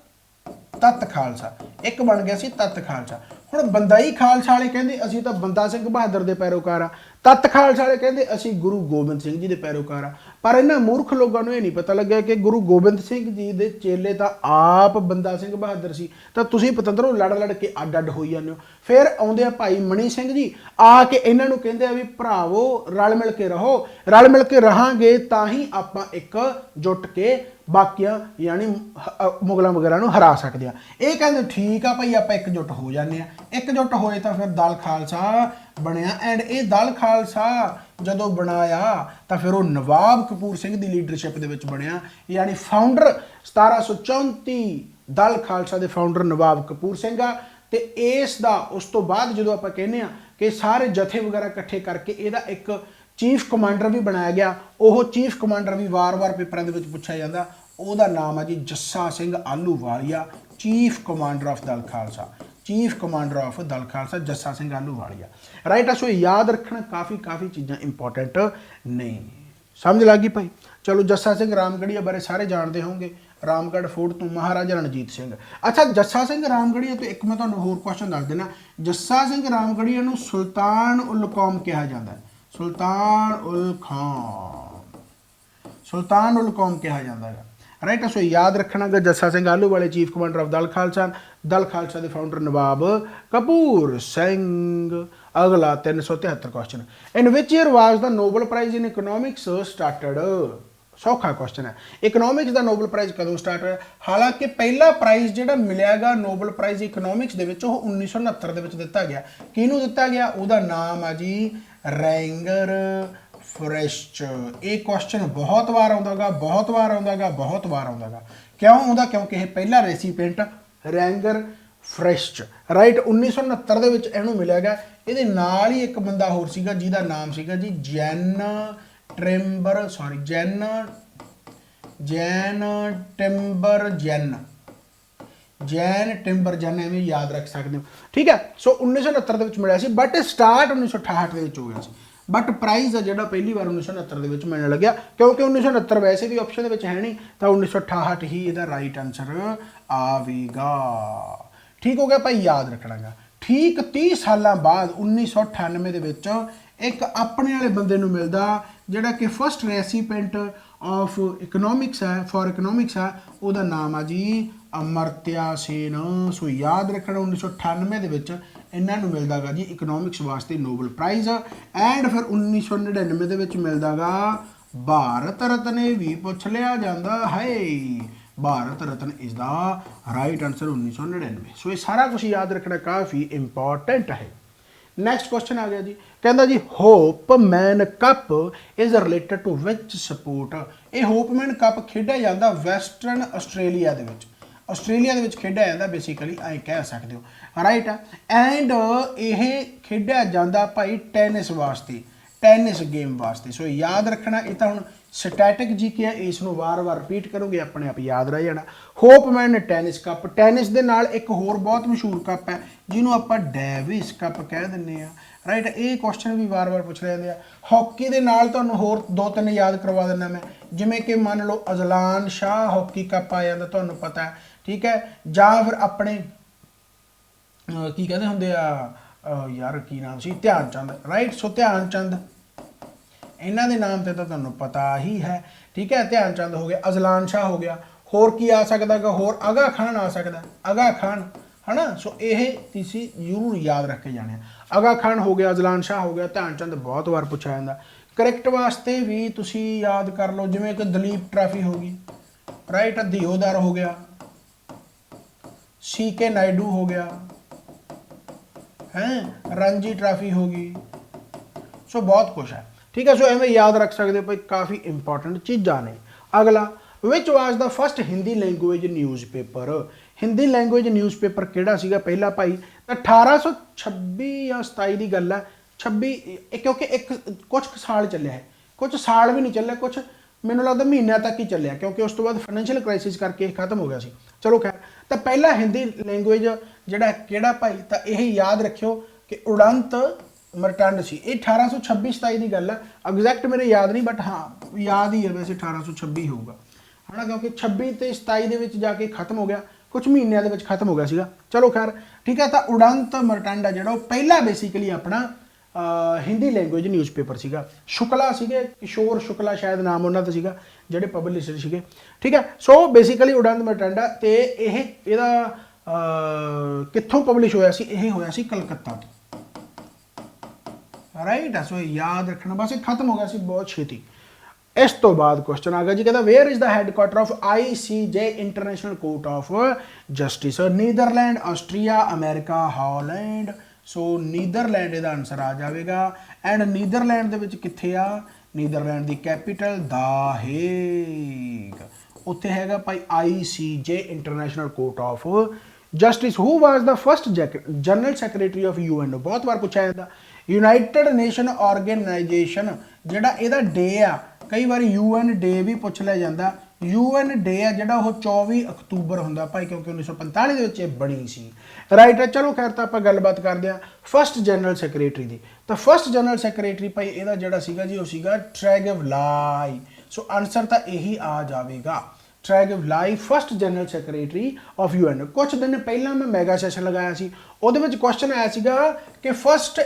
ਤੱਤ ਖਾਲਸਾ, ਇੱਕ ਬਣ ਗਿਆ ਸੀ ਤੱਤ ਖਾਲਸਾ। ਹੁਣ ਬੰਦਾਈ ਖਾਲਸਾ ਵਾਲੇ ਕਹਿੰਦੇ ਅਸੀਂ ਤਾਂ ਬੰਦਾ ਸਿੰਘ ਬਹਾਦਰ ਦੇ ਪੈਰੋਕਾਰ ਆ, ਤੱਤ ਖਾਲਸਾ ਵਾਲੇ ਕਹਿੰਦੇ ਅਸੀਂ ਗੁਰੂ ਗੋਬਿੰਦ ਸਿੰਘ ਜੀ ਦੇ ਪੈਰੋਕਾਰ ਆ। ਪਰ ਇਹਨਾਂ ਮੂਰਖ ਲੋਕਾਂ ਨੂੰ ਇਹ ਨਹੀਂ ਪਤਾ ਲੱਗਿਆ ਕਿ ਗੁਰੂ ਗੋਬਿੰਦ ਸਿੰਘ ਜੀ ਦੇ ਚੇਲੇ ਤਾਂ ਆਪ ਬੰਦਾ ਸਿੰਘ ਬਹਾਦਰ ਸੀ, ਤਾਂ ਤੁਸੀਂ ਪਤੰਦਰੋਂ ਲੜ ਕੇ ਅੱਡ ਅੱਡ ਹੋਈ ਜਾਂਦੇ ਹੋ। ਫਿਰ ਆਉਂਦੇ ਆ ਭਾਈ ਮਣੀ ਸਿੰਘ ਜੀ, ਆ ਕੇ ਇਹਨਾਂ ਨੂੰ ਕਹਿੰਦੇ ਆ ਵੀ ਭਰਾਵੋ ਰਲ ਮਿਲ ਕੇ ਰਹੋ, ਰਲ ਮਿਲ ਕੇ ਰਹਾਂਗੇ ਤਾਂ ਹੀ ਆਪਾਂ ਇੱਕ ਜੁੱਟ ਕੇ ਬਾਕੀਆਂ ਯਾਨੀ ਮੁਗਲਾਂ ਵਗੈਰਾ ਨੂੰ ਹਰਾ ਸਕਦੇ ਆ। ਇਹ ਕਹਿੰਦੇ ਠੀਕ ਆ ਭਾਈ ਆਪਾਂ ਇਕਜੁੱਟ ਹੋ ਜਾਂਦੇ ਆ। ਇਕਜੁੱਟ ਹੋਏ ਤਾਂ ਫਿਰ ਦਲ ਖਾਲਸਾ ਬਣਿਆ ਐਂਡ ਇਹ ਦਲ ਖਾਲਸਾ ਜਦੋਂ ਬਣਾਇਆ ਤਾਂ ਫਿਰ ਉਹ ਨਵਾਬ ਕਪੂਰ ਸਿੰਘ ਦੀ ਲੀਡਰਸ਼ਿਪ ਦੇ ਵਿੱਚ ਬਣਿਆ, ਯਾਨੀ ਫਾਊਂਡਰ 1734 ਦਲ ਖਾਲਸਾ ਦੇ ਫਾਊਂਡਰ ਨਵਾਬ ਕਪੂਰ ਸਿੰਘ ਆ। ਤੇ ਇਸ ਦਾ ਉਸ ਤੋਂ ਬਾਅਦ ਜਦੋਂ ਆਪਾਂ ਕਹਿੰਦੇ ਆ ਕਿ ਸਾਰੇ ਜਥੇ ਵਗੈਰਾ ਇਕੱਠੇ ਕਰਕੇ ਇਹਦਾ ਇੱਕ ਚੀਫ ਕਮਾਂਡਰ ਵੀ ਬਣਾਇਆ ਗਿਆ। ਉਹ ਚੀਫ ਕਮਾਂਡਰ ਵੀ ਵਾਰ-ਵਾਰ ਪੇਪਰਾਂ ਦੇ ਵਿੱਚ ਪੁੱਛਿਆ ਜਾਂਦਾ, ਉਹਦਾ ਨਾਮ ਹੈ ਜੀ Jassa Singh Ahluwalia, chief commander of Dal Khalsa, chief commander of Dal Khalsa Jassa Singh Ahluwalia. Right ਆ। ਸੋ ਯਾਦ ਰੱਖਣਾ ਕਾਫੀ ਚੀਜ਼ਾਂ ਇੰਪੋਰਟੈਂਟ ਨਹੀਂ। ਸਮਝ ਲੱਗ ਗਈ ਭਾਈ। ਚਲੋ ਜੱਸਾ ਸਿੰਘ ਰਾਮਗੜੀਆ ਬਾਰੇ ਸਾਰੇ ਜਾਣਦੇ ਹੋਣਗੇ। ਰਾਮਗੜ੍ਹ ਫੋਰਟ ਤੋਂ ਮਹਾਰਾਜਾ ਰਣਜੀਤ ਸਿੰਘ। ਅੱਛਾ ਜੱਸਾ ਸਿੰਘ ਰਾਮਗੜ੍ਹੀਆ ਤੋਂ ਇੱਕ ਮੈਂ ਤੁਹਾਨੂੰ ਹੋਰ ਕੁਐਸਚਨ ਦੱਸ ਦੇਣਾ, ਜੱਸਾ ਸਿੰਘ ਰਾਮਗੜ੍ਹੀਆ ਨੂੰ ਸੁਲਤਾਨ ਉਲ ਕੌਮ ਕਿਹਾ ਜਾਂਦਾ ਹੈ, ਸੁਲਤਾਨ ਉਲ ਖਾਨ, ਸੁਲਤਾਨ ਉਲ ਕੌਮ ਕਿਹਾ ਜਾਂਦਾ ਹੈ। ਰਾਈਟ, ਸੋ ਯਾਦ ਰੱਖਣਾ ਗਾ Jassa Singh Ahluwalia chief commander of Dal Khalsa, Dal Khalsa ਦੇ ਫਾਊਂਡਰ ਨਵਾਬ ਕਪੂਰ ਸਿੰਘ। ਅਗਲਾ 373 question, in which year was the Nobel prize in economics started. ਸੌਖਾ ਕੁਐਸਚਨ ਹੈ, ਇਕਨੋਮਿਕਸ ਦਾ ਨੋਬਲ ਪ੍ਰਾਈਜ਼ ਕਦੋਂ ਸਟਾਰਟ ਹੋਇਆ? ਹਾਲਾਂਕਿ ਪਹਿਲਾ ਪ੍ਰਾਈਜ਼ ਜਿਹੜਾ ਮਿਲਿਆਗਾ ਨੋਬਲ ਪ੍ਰਾਈਜ਼ ਇਕਨੋਮਿਕਸ ਦੇ ਵਿੱਚ ਉਹ 1969 ਦੇ ਵਿੱਚ ਦਿੱਤਾ ਗਿਆ। ਕਿਹਨੂੰ ਦਿੱਤਾ ਗਿਆ? ਉਹਦਾ ਨਾਮ ਆ ਜੀ ਰੈਂਗਰ ਫੋਰੈਸਟ। ਇਹ ਕੁਐਸਚਨ ਬਹੁਤ ਵਾਰ ਆਉਂਦਾ ਗਾ, ਬਹੁਤ ਵਾਰ ਆਉਂਦਾ ਗਾ, ਬਹੁਤ ਵਾਰ ਆਉਂਦਾ ਗਾ। ਕਿਉਂ ਆਉਂਦਾ? ਕਿਉਂਕਿ ਇਹ ਪਹਿਲਾ ਰੈਸੀਪੀਐਂਟ ਰੈਂਗਰ ਫੋਰੈਸਟ, ਰਾਈਟ, 1969 ਦੇ ਵਿੱਚ ਇਹਨੂੰ ਮਿਲਿਆ ਗਿਆ। ਇਹਦੇ ਨਾਲ ਹੀ ਇੱਕ ਬੰਦਾ ਹੋਰ ਸੀਗਾ ਜਿਹਦਾ ਨਾਮ ਸੀਗਾ ਜੀ Jain timber, sorry Jain timber Jain, ਐਵੇਂ ਯਾਦ ਰੱਖ ਸਕਦੇ ਹੋ, ਠੀਕ ਹੈ। ਸੋ 1969 ਦੇ ਵਿੱਚ ਮਿਲਿਆ ਸੀ, ਬਟ ਸਟਾਰਟ 1968 ਦੇ ਵਿੱਚ ਹੋ ਗਿਆ ਸੀ। ਬਟ ਪ੍ਰਾਈਜ਼ ਆ ਜਿਹੜਾ ਪਹਿਲੀ ਵਾਰ 1969 ਦੇ ਵਿੱਚ ਮਿਲਣ ਲੱਗਿਆ, ਕਿਉਂਕਿ 1969 ਵੈਸੇ ਵੀ ਆਪਸ਼ਨ ਦੇ ਵਿੱਚ ਹੈ ਨਹੀਂ, ਤਾਂ 1968 ਹੀ ਇਹਦਾ ਰਾਈਟ ਆਨਸਰ ਆਵੇਗਾ। ਠੀਕ ਹੋ ਗਿਆ ਭਾਈ, ਯਾਦ ਰੱਖਣਾ ਗਾ। ਠੀਕ 30 ਸਾਲਾਂ ਬਾਅਦ 1998 ਦੇ ਵਿੱਚ ਇੱਕ ਆਪਣੇ ਵਾਲੇ ਬੰਦੇ ਨੂੰ ਮਿਲਦਾ ਜਿਹੜਾ ਕਿ ਫਸਟ ਰੈਸੀਪੀਐਂਟ ਆਫ ਇਕਨੋਮਿਕਸ ਹੈ, ਫॉर ਇਕਨੋਮਿਕਸ ਹੈ, ਉਹਦਾ ਨਾਮ ਆ ਜੀ ਅਮਰਤਿਆ ਸੇਨ। ਸੋ ਯਾਦ ਰੱਖਣਾ 1998 ਦੇ ਵਿੱਚ ਇਹਨਾਂ ਨੂੰ ਮਿਲਦਾ ਗਾ ਜੀ ਇਕਨੋਮਿਕਸ ਵਾਸਤੇ ਨੋਬਲ ਪ੍ਰਾਈਜ਼। ਐਂਡ ਫਿਰ 1999 ਦੇ ਵਿੱਚ ਮਿਲਦਾ ਗਾ ਭਾਰਤ ਰਤਨ। ਇਹ ਵੀ ਪੁੱਛ ਲਿਆ ਜਾਂਦਾ ਹੈ, Bharat Ratna is the right answer 1999। So ਇਹ ਸਾਰਾ ਕੁਝ ਯਾਦ ਰੱਖਣਾ ਕਾਫੀ ਇੰਪੋਰਟੈਂਟ ਹੈ। ਨੈਕਸਟ ਕੁਐਸਚਨ ਆ ਗਿਆ ਜੀ, ਕਹਿੰਦਾ ਜੀ Hopman cup is related to which sport. ਇਹ ਹੋਪਮੈਨ ਕੱਪ ਖੇਡਿਆ ਜਾਂਦਾ ਵੈਸਟਰਨ ਆਸਟ੍ਰੇਲੀਆ ਦੇ ਵਿੱਚ, ਆਸਟ੍ਰੇਲੀਆ ਦੇ ਵਿੱਚ ਖੇਡਿਆ ਜਾਂਦਾ, ਬੇਸਿਕਲੀ ਐਂ ਕਹਿ ਸਕਦੇ ਹੋ, ਰਾਈਟ। ਐਂਡ ਇਹ ਖੇਡਿਆ ਜਾਂਦਾ ਭਾਈ ਟੈਨਿਸ ਵਾਸਤੇ, ਟੈਨਿਸ ਗੇਮ ਵਾਸਤੇ। ਸੋ ਯਾਦ ਰੱਖਣਾ, ਇਹ ਤਾਂ ਹੁਣ ਸਟੈਟਿਕ ਜੀਕੇ ਹੈ, ਇਸ ਨੂੰ ਵਾਰ-ਵਾਰ ਰਿਪੀਟ ਕਰੋਗੇ ਆਪਣੇ ਆਪ ਯਾਦ ਰਹਿ ਜਾਣਾ। ਹੋਪਮੈਨ ਟੈਨਿਸ ਕੱਪ, ਟੈਨਿਸ ਦੇ ਨਾਲ ਇੱਕ ਹੋਰ ਬਹੁਤ ਮਸ਼ਹੂਰ ਕੱਪ ਹੈ ਜਿਹਨੂੰ ਆਪਾਂ ਡੇਵਿਸ ਕੱਪ ਕਹਿ ਦਿੰਦੇ ਆ, ਰਾਈਟ। ਇਹ ਕੁਐਸਚਨ ਵੀ ਵਾਰ-ਵਾਰ ਪੁੱਛ ਰਹੇ ਜਾਂਦੇ ਆ। ਹਾਕੀ ਦੇ ਨਾਲ ਤੁਹਾਨੂੰ ਹੋਰ 2-3 ਯਾਦ ਕਰਵਾ ਦਿੰਦਾ ਮੈਂ, ਜਿਵੇਂ ਕਿ ਮੰਨ ਲਓ ਅਜ਼ਲਾਨ ਸ਼ਾਹ ਹਾਕੀ ਕੱਪ ਆ ਜਾਂਦਾ, ਤੁਹਾਨੂੰ ਪਤਾ ਹੈ, ਠੀਕ ਹੈ। ਜਾਂ ਫਿਰ ਆਪਣੇ ਕੀ ਕਹਿੰਦੇ ਹੁੰਦੇ ਆ ਯਾਰ, ਕੀ ਨਾਮ ਸੀ, ਧਿਆਨ ਚੰਦ, ਰਾਈਟ। ਸੋ ਧਿਆਨ ਚੰਦ, ਇਹਨਾਂ ਦੇ ਨਾਮ ਤੇ ਤਾਂ ਤੁਹਾਨੂੰ ਪਤਾ ਹੀ ਹੈ, ਠੀਕ ਹੈ। ਧਿਆਨ ਚੰਦ ਹੋ ਗਿਆ, ਅਜ਼ਲਾਨ ਸ਼ਾਹ ਹੋ ਗਿਆ, ਹੋਰ ਕੀ ਆ ਸਕਦਾ ਗਾ? ਹੋਰ ਆਗਾ ਖਾਨ ਆ ਸਕਦਾ, ਆਗਾ ਖਾਨ, ਹੈ ਨਾ। ਸੋ ਇਹ ਤੁਸੀਂ ਜ਼ਰੂਰ ਯਾਦ ਰੱਖ ਕੇ ਜਾਣੇ। ਆਗਾ ਖਾਨ ਹੋ ਗਿਆ, ਅਜ਼ਲਾਨ ਸ਼ਾਹ ਹੋ ਗਿਆ, ਧਿਆਨ ਚੰਦ ਬਹੁਤ ਵਾਰ ਪੁੱਛਿਆ ਜਾਂਦਾ। ਕ੍ਰਿਕਟ ਵਾਸਤੇ ਵੀ ਤੁਸੀਂ ਯਾਦ ਕਰ ਲਓ, ਜਿਵੇਂ ਕਿ ਦਲੀਪ ਟਰਾਫੀ ਹੋ ਗਈ, ਰਾਈਟ, ਦਿਓਦਾਰ ਹੋ ਗਿਆ, CK ਨਾਇਡੂ ਹੋ ਗਿਆ, ਹੈ ਰਣਜੀ ਟਰਾਫੀ ਹੋ ਗਈ। ਸੋ ਬਹੁਤ ਕੁਛ ਹੈ, ਠੀਕ ਹੈ। ਸੋ ਐਵੇਂ ਯਾਦ ਰੱਖ ਸਕਦੇ ਹੋ ਭਾਈ, ਕਾਫੀ ਇੰਪੋਰਟੈਂਟ ਚੀਜ਼ਾਂ ਨੇ। ਅਗਲਾ, which was the first Hindi language newspaper. Hindi language newspaper ਕਿਹੜਾ ਸੀਗਾ ਪਹਿਲਾ ਭਾਈ? ਤਾਂ 1826 ਜਾਂ 27 ਦੀ ਗੱਲ ਹੈ, 26, ਕਿਉਂਕਿ ਇੱਕ ਕੁਝ ਸਾਲ ਚੱਲਿਆ ਹੈ, ਕੁਝ ਸਾਲ ਵੀ ਨਹੀਂ ਚੱਲਿਆ, ਕੁਝ ਮੈਨੂੰ ਲੱਗਦਾ ਮਹੀਨਿਆਂ ਤੱਕ ਹੀ ਚੱਲਿਆ, ਕਿਉਂਕਿ ਉਸ ਤੋਂ ਬਾਅਦ ਫਾਈਨੈਂਸ਼ੀਅਲ ਕ੍ਰਾਈਸਿਸ ਕਰਕੇ ਇਹ ਖਤਮ ਹੋ ਗਿਆ ਸੀ। ਚਲੋ ਖੈਰ, ਤਾਂ ਪਹਿਲਾ ਹਿੰਦੀ ਲੈਂਗੁਏਜ ਜਿਹੜਾ ਕਿਹੜਾ ਭਾਈ? ਤਾਂ ਇਹ ਯਾਦ ਰੱਖਿਓ ਕਿ ਉਡੰਤ ਮਰਟੰਡ ਸੀ। ਇਹ 1826-27 ਦੀ ਗੱਲ ਹੈ, ਐਗਜ਼ੈਕਟ ਮੇਰੇ ਯਾਦ ਨਹੀਂ, ਬਟ ਹਾਂ ਯਾਦ ਹੀ ਹੈ ਵੈਸੇ 1826 ਹੋਊਗਾ, ਹੈ ਨਾ, ਕਿਉਂਕਿ 26 ਤੇ 27 ਦੇ ਵਿੱਚ ਜਾ ਕੇ ਖਤਮ ਹੋ ਗਿਆ, ਕੁਝ ਮਹੀਨਿਆਂ ਦੇ ਵਿੱਚ ਖਤਮ ਹੋ ਗਿਆ ਸੀਗਾ। ਚਲੋ ਖੈਰ, ਠੀਕ ਹੈ। ਤਾਂ ਉਡੰਤ ਮਰਟੰਡ ਆ ਜਿਹੜਾ ਉਹ ਪਹਿਲਾ ਬੇਸਿਕਲੀ ਆਪਣਾ ਹਿੰਦੀ ਲੈਂਗੁਏਜ ਨਿਊਜ਼ਪੇਪਰ ਸੀਗਾ। ਸ਼ੁਕਲਾ ਸੀਗੇ, ਕਿਸ਼ੋਰ ਸ਼ੁਕਲਾ ਸ਼ਾਇਦ ਨਾਮ ਉਹਨਾਂ ਦਾ ਸੀਗਾ, ਜਿਹੜੇ ਪਬਲਿਸ਼ਰ ਸੀਗੇ, ਠੀਕ ਹੈ। ਸੋ ਬੇਸਿਕਲੀ ਉਡੰਤ ਮਰਟੰਡਾ, ਤੇ ਇਹਦਾ ਕਿੱਥੋਂ ਪਬਲਿਸ਼ ਹੋਇਆ ਸੀ? ਇਹ ਹੋਇਆ ਸੀ ਕਲਕੱਤਾ ਤੋਂ, ਰਾਈਟ। ਸੋ ਯਾਦ ਰੱਖਣਾ, ਬਸ ਇਹ ਖਤਮ ਹੋ ਗਿਆ ਸੀ ਬਹੁਤ ਛੇਤੀ। ਇਸ ਤੋਂ ਬਾਅਦ ਕੁਐਸਚਨ ਆ ਗਿਆ ਜੀ, ਕਹਿੰਦਾ where is the headquarter of ICJ international court of justice? Netherland, Austria, America, Holland. So Netherland ਇਹਦਾ ਆਨਸਰ ਆ ਜਾਵੇਗਾ। ਐਂਡ ਨੀਦਰਲੈਂਡ ਦੇ ਵਿੱਚ ਕਿੱਥੇ ਆ? ਨੀਦਰਲੈਂਡ ਦੀ ਕੈਪੀਟਲ ਦਾ ਹੇਗ, ਉੱਥੇ ਹੈਗਾ ਭਾਈ ICJ international court of justice. Who was the first general secretary of UN? ਬਹੁਤ ਵਾਰ ਪੁੱਛਿਆ ਜਾਂਦਾ। ਯੂਨਾਈਟਿਡ ਨੇਸ਼ਨ ਆਰਗੇਨਾਈਜੇਸ਼ਨ, ਜਿਹੜਾ ਇਹਦਾ ਡੇ ਆ, ਕਈ ਵਾਰੀ UN ਡੇ ਵੀ ਪੁੱਛ ਲਿਆ ਜਾਂਦਾ। UN ਡੇ ਆ ਜਿਹੜਾ ਉਹ 24 ਅਕਤੂਬਰ ਹੁੰਦਾ ਭਾਈ, ਕਿਉਂਕਿ 1945 ਦੇ ਵਿੱਚ ਇਹ ਬਣੀ ਸੀ, ਰਾਈਟ। ਚਲੋ ਖੈਰ, ਤਾਂ ਆਪਾਂ ਗੱਲਬਾਤ ਕਰਦੇ ਹਾਂ ਫਸਟ ਜਨਰਲ ਸੈਕਟਰੀ ਦੀ। ਤਾਂ ਫਸਟ ਜਨਰਲ ਸੈਕਟਰੀ ਭਾਈ ਇਹਦਾ ਜਿਹੜਾ ਸੀਗਾ ਜੀ, ਉਹ ਸੀਗਾ ਟ੍ਰੈਗਵਲਾਈ। ਸੋ ਆਨਸਰ ਤਾਂ ਇਹੀ ਆ ਜਾਵੇਗਾ, ਟ੍ਰੈਗਿਵ ਲਾਈ first general secretary of UN। ਕੁਝ ਦਿਨ ਪਹਿਲਾਂ ਮੈਂ ਮੈਗਾ ਸੈਸ਼ਨ ਲਗਾਇਆ ਸੀ, ਉਹਦੇ ਵਿੱਚ ਕੁਐਸਚਨ ਆਇਆ ਸੀਗਾ ਕਿ first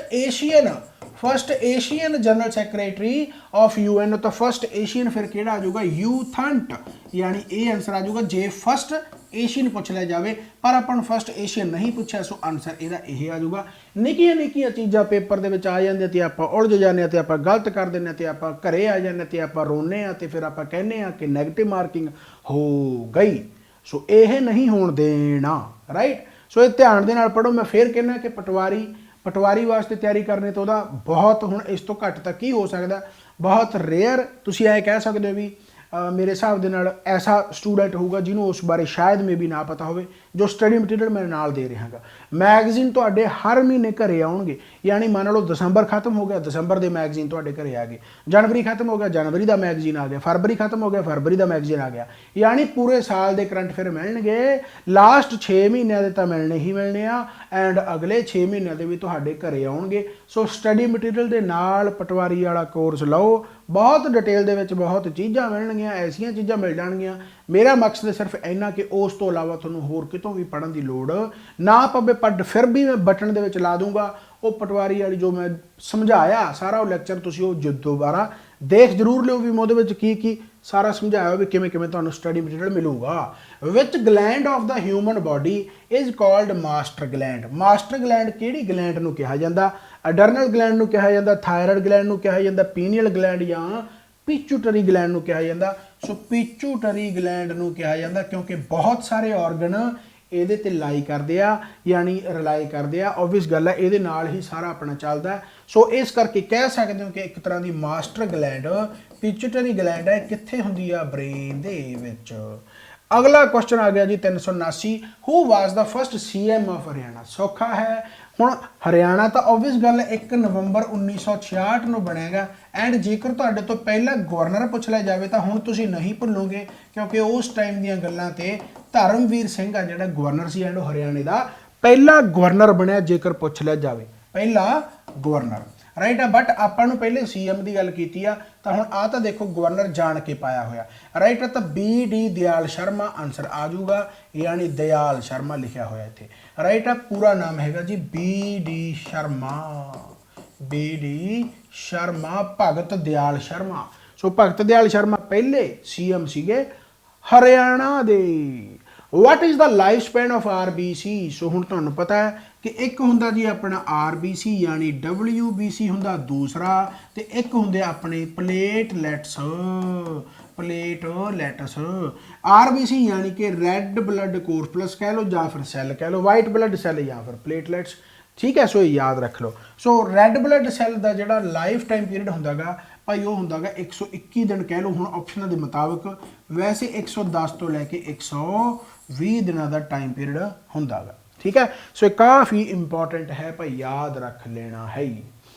Asian general secretary of UN। ਤਾਂ ਫਸਟ ਏਸ਼ੀਅਨ ਫਿਰ ਕਿਹੜਾ ਆ ਜਾਊਗਾ? ਯੂਥੰਟ, ਯਾਨੀ ਇਹ ਆਨਸਰ ਆ ਜਾਊਗਾ ਜੇ ਫਸਟ ਏਸ਼ੀਅਨ ਪੁੱਛ ਲਿਆ ਜਾਵੇ, ਪਰ ਆਪਾਂ ਨੂੰ ਫਸਟ ਏਸ਼ੀਅਨ ਨਹੀਂ ਪੁੱਛਿਆ, ਸੋ ਆਨਸਰ ਇਹਦਾ ਇਹ ਆ ਜਾਊਗਾ। ਨਿੱਕੀਆਂ ਨਿੱਕੀਆਂ ਚੀਜ਼ਾਂ ਪੇਪਰ ਦੇ ਵਿੱਚ ਆ ਜਾਂਦੀਆਂ ਤੇ ਆਪਾਂ ਉਲਝ ਜਾਂਦੇ ਹਾਂ ਤੇ ਆਪਾਂ ਗਲਤ ਕਰ ਦਿੰਦੇ ਹਾਂ ਤੇ ਆਪਾਂ ਘਰੇ ਆ ਜਾਂਦੇ ਤੇ ਆਪਾਂ ਰੋਨੇ ਆ ਤੇ ਫਿਰ ਆਪਾਂ ਕਹਿੰਦੇ ਆ ਕਿ ਨੈਗੇਟਿਵ ਮਾਰਕਿੰਗ ਹੋ ਗਈ। ਸੋ ਇਹ ਨਹੀਂ ਹੋਣ ਦੇਣਾ, ਰਾਈਟ। ਸੋ ਇਹ ਧਿਆਨ ਦੇ ਨਾਲ ਪੜ੍ਹੋ। ਮੈਂ ਫਿਰ ਕਹਿੰਦਾ ਕਿ ਪਟਵਾਰੀ ਵਾਸਤੇ ਤਿਆਰੀ ਕਰਨੇ ਤੋਂ ਉਹਦਾ ਬਹੁਤ, ਹੁਣ ਇਸ ਤੋਂ ਘੱਟ ਤਾਂ ਕੀ ਹੋ ਸਕਦਾ, ਬਹੁਤ ਰੇਅਰ। ਤੁਸੀਂ ਐਂ ਕਹਿ ਸਕਦੇ ਹੋ ਵੀ ਮੇਰੇ ਹਿਸਾਬ ਦੇ ਨਾਲ ਐਸਾ ਸਟੂਡੈਂਟ ਹੋਊਗਾ ਜਿਹਨੂੰ ਉਸ ਬਾਰੇ ਸ਼ਾਇਦ ਮੇ ਵੀ ਨਾ ਪਤਾ ਹੋਵੇ, ਜੋ ਸਟੱਡੀ ਮਟੀਰੀਅਲ ਮੈਂ ਨਾਲ ਦੇ ਰਿਹਾ ਹਾਂ। ਮੈਗਜ਼ੀਨ ਤੁਹਾਡੇ ਹਰ ਮਹੀਨੇ ਘਰੇ ਆਉਣਗੇ, ਯਾਨੀ ਮੰਨ ਲਓ ਦਸੰਬਰ ਖਤਮ ਹੋ ਗਿਆ, ਦਸੰਬਰ ਦੇ ਮੈਗਜ਼ੀਨ ਤੁਹਾਡੇ ਘਰੇ ਆ ਗਏ, ਜਨਵਰੀ ਖਤਮ ਹੋ ਗਿਆ, ਜਨਵਰੀ ਦਾ ਮੈਗਜ਼ੀਨ ਆ ਗਿਆ, ਫਰਵਰੀ ਖਤਮ ਹੋ ਗਿਆ, ਫਰਵਰੀ ਦਾ ਮੈਗਜ਼ੀਨ ਆ ਗਿਆ, ਯਾਨੀ ਪੂਰੇ ਸਾਲ ਦੇ ਕਰੰਟ ਅਫੇਅਰ ਮਿਲਣਗੇ। ਲਾਸਟ 6 ਮਹੀਨਿਆਂ ਦੇ ਤਾਂ ਮਿਲਣੇ ਹੀ ਮਿਲਣੇ ਆ, ਐਂਡ ਅਗਲੇ 6 ਮਹੀਨਿਆਂ ਦੇ ਵੀ ਤੁਹਾਡੇ ਘਰੇ ਆਉਣਗੇ। ਸੋ ਸਟੱਡੀ ਮਟੀਰੀਅਲ ਦੇ ਨਾਲ ਪਟਵਾਰੀ ਵਾਲਾ ਕੋਰਸ ਲਓ, ਬਹੁਤ ਡਿਟੇਲ ਦੇ ਵਿੱਚ ਬਹੁਤ ਚੀਜ਼ਾਂ ਮਿਲਣਗੀਆਂ, ਐਸੀਆਂ ਚੀਜ਼ਾਂ ਮਿਲ ਜਾਣਗੀਆਂ। ਮੇਰਾ ਮਕਸਦ ਸਿਰਫ ਇੰਨਾ ਕਿ ਉਸ ਤੋਂ ਇਲਾਵਾ ਤੁਹਾਨੂੰ ਹੋਰ ਕਿਤੋਂ ਵੀ ਪੜ੍ਹਨ ਦੀ ਲੋੜ ਨਾ ਪਵੇ, ਪਰ ਫਿਰ ਵੀ ਮੈਂ ਬਟਨ ਦੇ ਵਿੱਚ ਲਾ ਦੂੰਗਾ ਉਹ ਪਟਵਾਰੀ ਵਾਲੀ ਜੋ ਮੈਂ ਸਮਝਾਇਆ ਸਾਰਾ ਉਹ ਲੈਕਚਰ, ਤੁਸੀਂ ਉਹ ਦੁਬਾਰਾ ਦੇਖ ਜ਼ਰੂਰ ਲਿਓ ਵੀ ਮੈਂ ਉਹਦੇ ਵਿੱਚ ਕੀ ਸਾਰਾ ਸਮਝਾਇਆ ਵੀ ਕਿਵੇਂ ਤੁਹਾਨੂੰ ਸਟੱਡੀ ਮਟੀਰੀਅਲ ਮਿਲੂਗਾ। Which gland of the human body is called master gland. Master gland ਕਿਹੜੀ ਗਲੈਂਡ ਨੂੰ ਕਿਹਾ ਜਾਂਦਾ? ਅਡਰਨਲ ਗਲੈਂਡ ਨੂੰ ਕਿਹਾ ਜਾਂਦਾ, ਥਾਇਰਾਇਡ ਗਲੈਂਡ ਨੂੰ ਕਿਹਾ ਜਾਂਦਾ, ਪੀਨੀਅਲ ਗਲੈਂਡ ਜਾਂ ਪਿਚੂਟਰੀ ਗਲੈਂਡ ਨੂੰ ਕਿਹਾ ਜਾਂਦਾ। ਸੋ ਪਿਚੂਟਰੀ ਗਲੈਂਡ ਨੂੰ ਕਿਹਾ ਜਾਂਦਾ ਕਿਉਂਕਿ ਬਹੁਤ ਸਾਰੇ ਆਰਗਨ ਇਹਦੇ ਤੇ ਲਾਈ ਕਰਦੇ ਆ, ਯਾਨੀ ਰਿਲਾਈ ਕਰਦੇ ਆ। ਓਬਵੀਅਸ ਗੱਲ ਹੈ, ਇਹਦੇ ਨਾਲ ਹੀ ਸਾਰਾ ਆਪਣਾ ਚੱਲਦਾ। ਸੋ ਇਸ ਕਰਕੇ ਕਹਿ ਸਕਦੇ ਹੋ ਕਿ ਇੱਕ ਤਰ੍ਹਾਂ ਦੀ ਮਾਸਟਰ ਗਲੈਂਡ ਪਿਚੂਟਰੀ ਗਲੈਂਡ ਹੈ। ਕਿੱਥੇ ਹੁੰਦੀ ਆ? ਬ੍ਰੇਨ ਦੇ ਵਿੱਚ। ਅਗਲਾ ਕੁਐਸਚਨ ਆ ਗਿਆ ਜੀ 379, ਹੂ ਵਾਸ ਦਾ ਫਸਟ CM ਆਫ ਹਰਿਆਣਾ। ਸੌਖਾ ਹੈ। ਹੁਣ ਹਰਿਆਣਾ ਤਾਂ ਓਬਵੀਅਸ ਗੱਲ 1 ਨਵੰਬਰ 1966 ਨੂੰ ਬਣੇਗਾ, ਐਂਡ ਜੇਕਰ ਤੁਹਾਡੇ ਤੋਂ ਪਹਿਲਾਂ ਗਵਰਨਰ ਪੁੱਛ ਲਿਆ ਜਾਵੇ ਤਾਂ ਹੁਣ ਤੁਸੀਂ ਨਹੀਂ ਭੁੱਲੋਗੇ, ਕਿਉਂਕਿ ਉਸ ਟਾਈਮ ਦੀਆਂ ਗੱਲਾਂ ਤੇ ਧਰਮਵੀਰ ਸਿੰਘ ਆ ਜਿਹੜਾ ਗਵਰਨਰ ਸੀ, ਐਂਡ ਉਹ ਹਰਿਆਣੇ ਦਾ ਪਹਿਲਾ ਗਵਰਨਰ ਬਣਿਆ ਜੇਕਰ ਪੁੱਛ ਲਿਆ ਜਾਵੇ, ਪਹਿਲਾ ਗਵਰਨਰ, ਰਾਈਟ ਆ। ਬਟ ਆਪਾਂ ਨੂੰ ਪਹਿਲੇ CM ਦੀ ਗੱਲ ਕੀਤੀ ਆ, ਤਾਂ ਹੁਣ ਆ ਤਾਂ ਦੇਖੋ ਗਵਰਨਰ ਜਾਣ ਕੇ ਪਾਇਆ ਹੋਇਆ, ਰਾਈਟ ਆ। ਤਾਂ BD ਦਿਆਲ ਸ਼ਰਮਾ ਆਨਸਰ ਆ ਜਾਊਗਾ, ਯਾਨੀ ਦਿਆਲ ਸ਼ਰਮਾ ਲਿਖਿਆ ਹੋਇਆ ਇੱਥੇ, ਰਾਈਟ ਆ। ਪੂਰਾ ਨਾਮ ਹੈਗਾ ਜੀ BD ਸ਼ਰਮਾ, ਭਗਤ ਦਿਆਲ ਸ਼ਰਮਾ। ਸੋ ਭਗਤ ਦਿਆਲ ਸ਼ਰਮਾ ਪਹਿਲੇ CM ਸੀਗੇ ਹਰਿਆਣਾ ਦੇ। What is the life span of RBC? ਸੋ ਹੁਣ ਤੁਹਾਨੂੰ ਪਤਾ ਹੈ ਕਿ ਇੱਕ ਹੁੰਦਾ ਜੀ ਆਪਣਾ RBC ਯਾਨੀ WBC ਹੁੰਦਾ ਦੂਸਰਾ, ਤੇ ਇੱਕ ਹੁੰਦੇ ਆਪਣੇ ਪਲੇਟਲੈਟਸ। RBC ਯਾਨੀ ਕਿ ਰੈੱਡ ਬਲੱਡ ਕੋਰਪਲਸ ਕਹਿ ਲਓ ਜਾਂ ਫਿਰ ਸੈੱਲ ਕਹਿ ਲਓ, ਵਾਈਟ ਬਲੱਡ ਸੈੱਲ ਜਾਂ ਫਿਰ ਪਲੇਟਲੈਟਸ, ਠੀਕ ਹੈ। ਸੋ ਇਹ ਯਾਦ ਰੱਖ ਲਓ। ਸੋ ਰੈੱਡ ਬਲੱਡ ਸੈੱਲ ਦਾ ਜਿਹੜਾ ਲਾਈਫ ਟਾਈਮ ਪੀਰੀਅਡ ਹੁੰਦਾਗਾ ਭਾਈ ਉਹ ਹੁੰਦਾਗਾ 121 ਦਿਨ ਕਹਿ ਲਓ ਹੁਣ ਆਪਸ਼ਨਾਂ ਦੇ ਮੁਤਾਬਕ, ਵੈਸੇ 110 ਤੋਂ ਲੈ ਕੇ 120 ਦਿਨਾਂ ਦਾ ਟਾਈਮ ਪੀਰੀਅਡ ਹੁੰਦਾਗਾ, ਠੀਕ ਹੈ। ਸੋ ਇਹ ਕਾਫੀ ਇੰਪੋਰਟੈਂਟ ਹੈ ਭਾਈ, ਯਾਦ ਰੱਖ ਲੈਣਾ ਹੈ।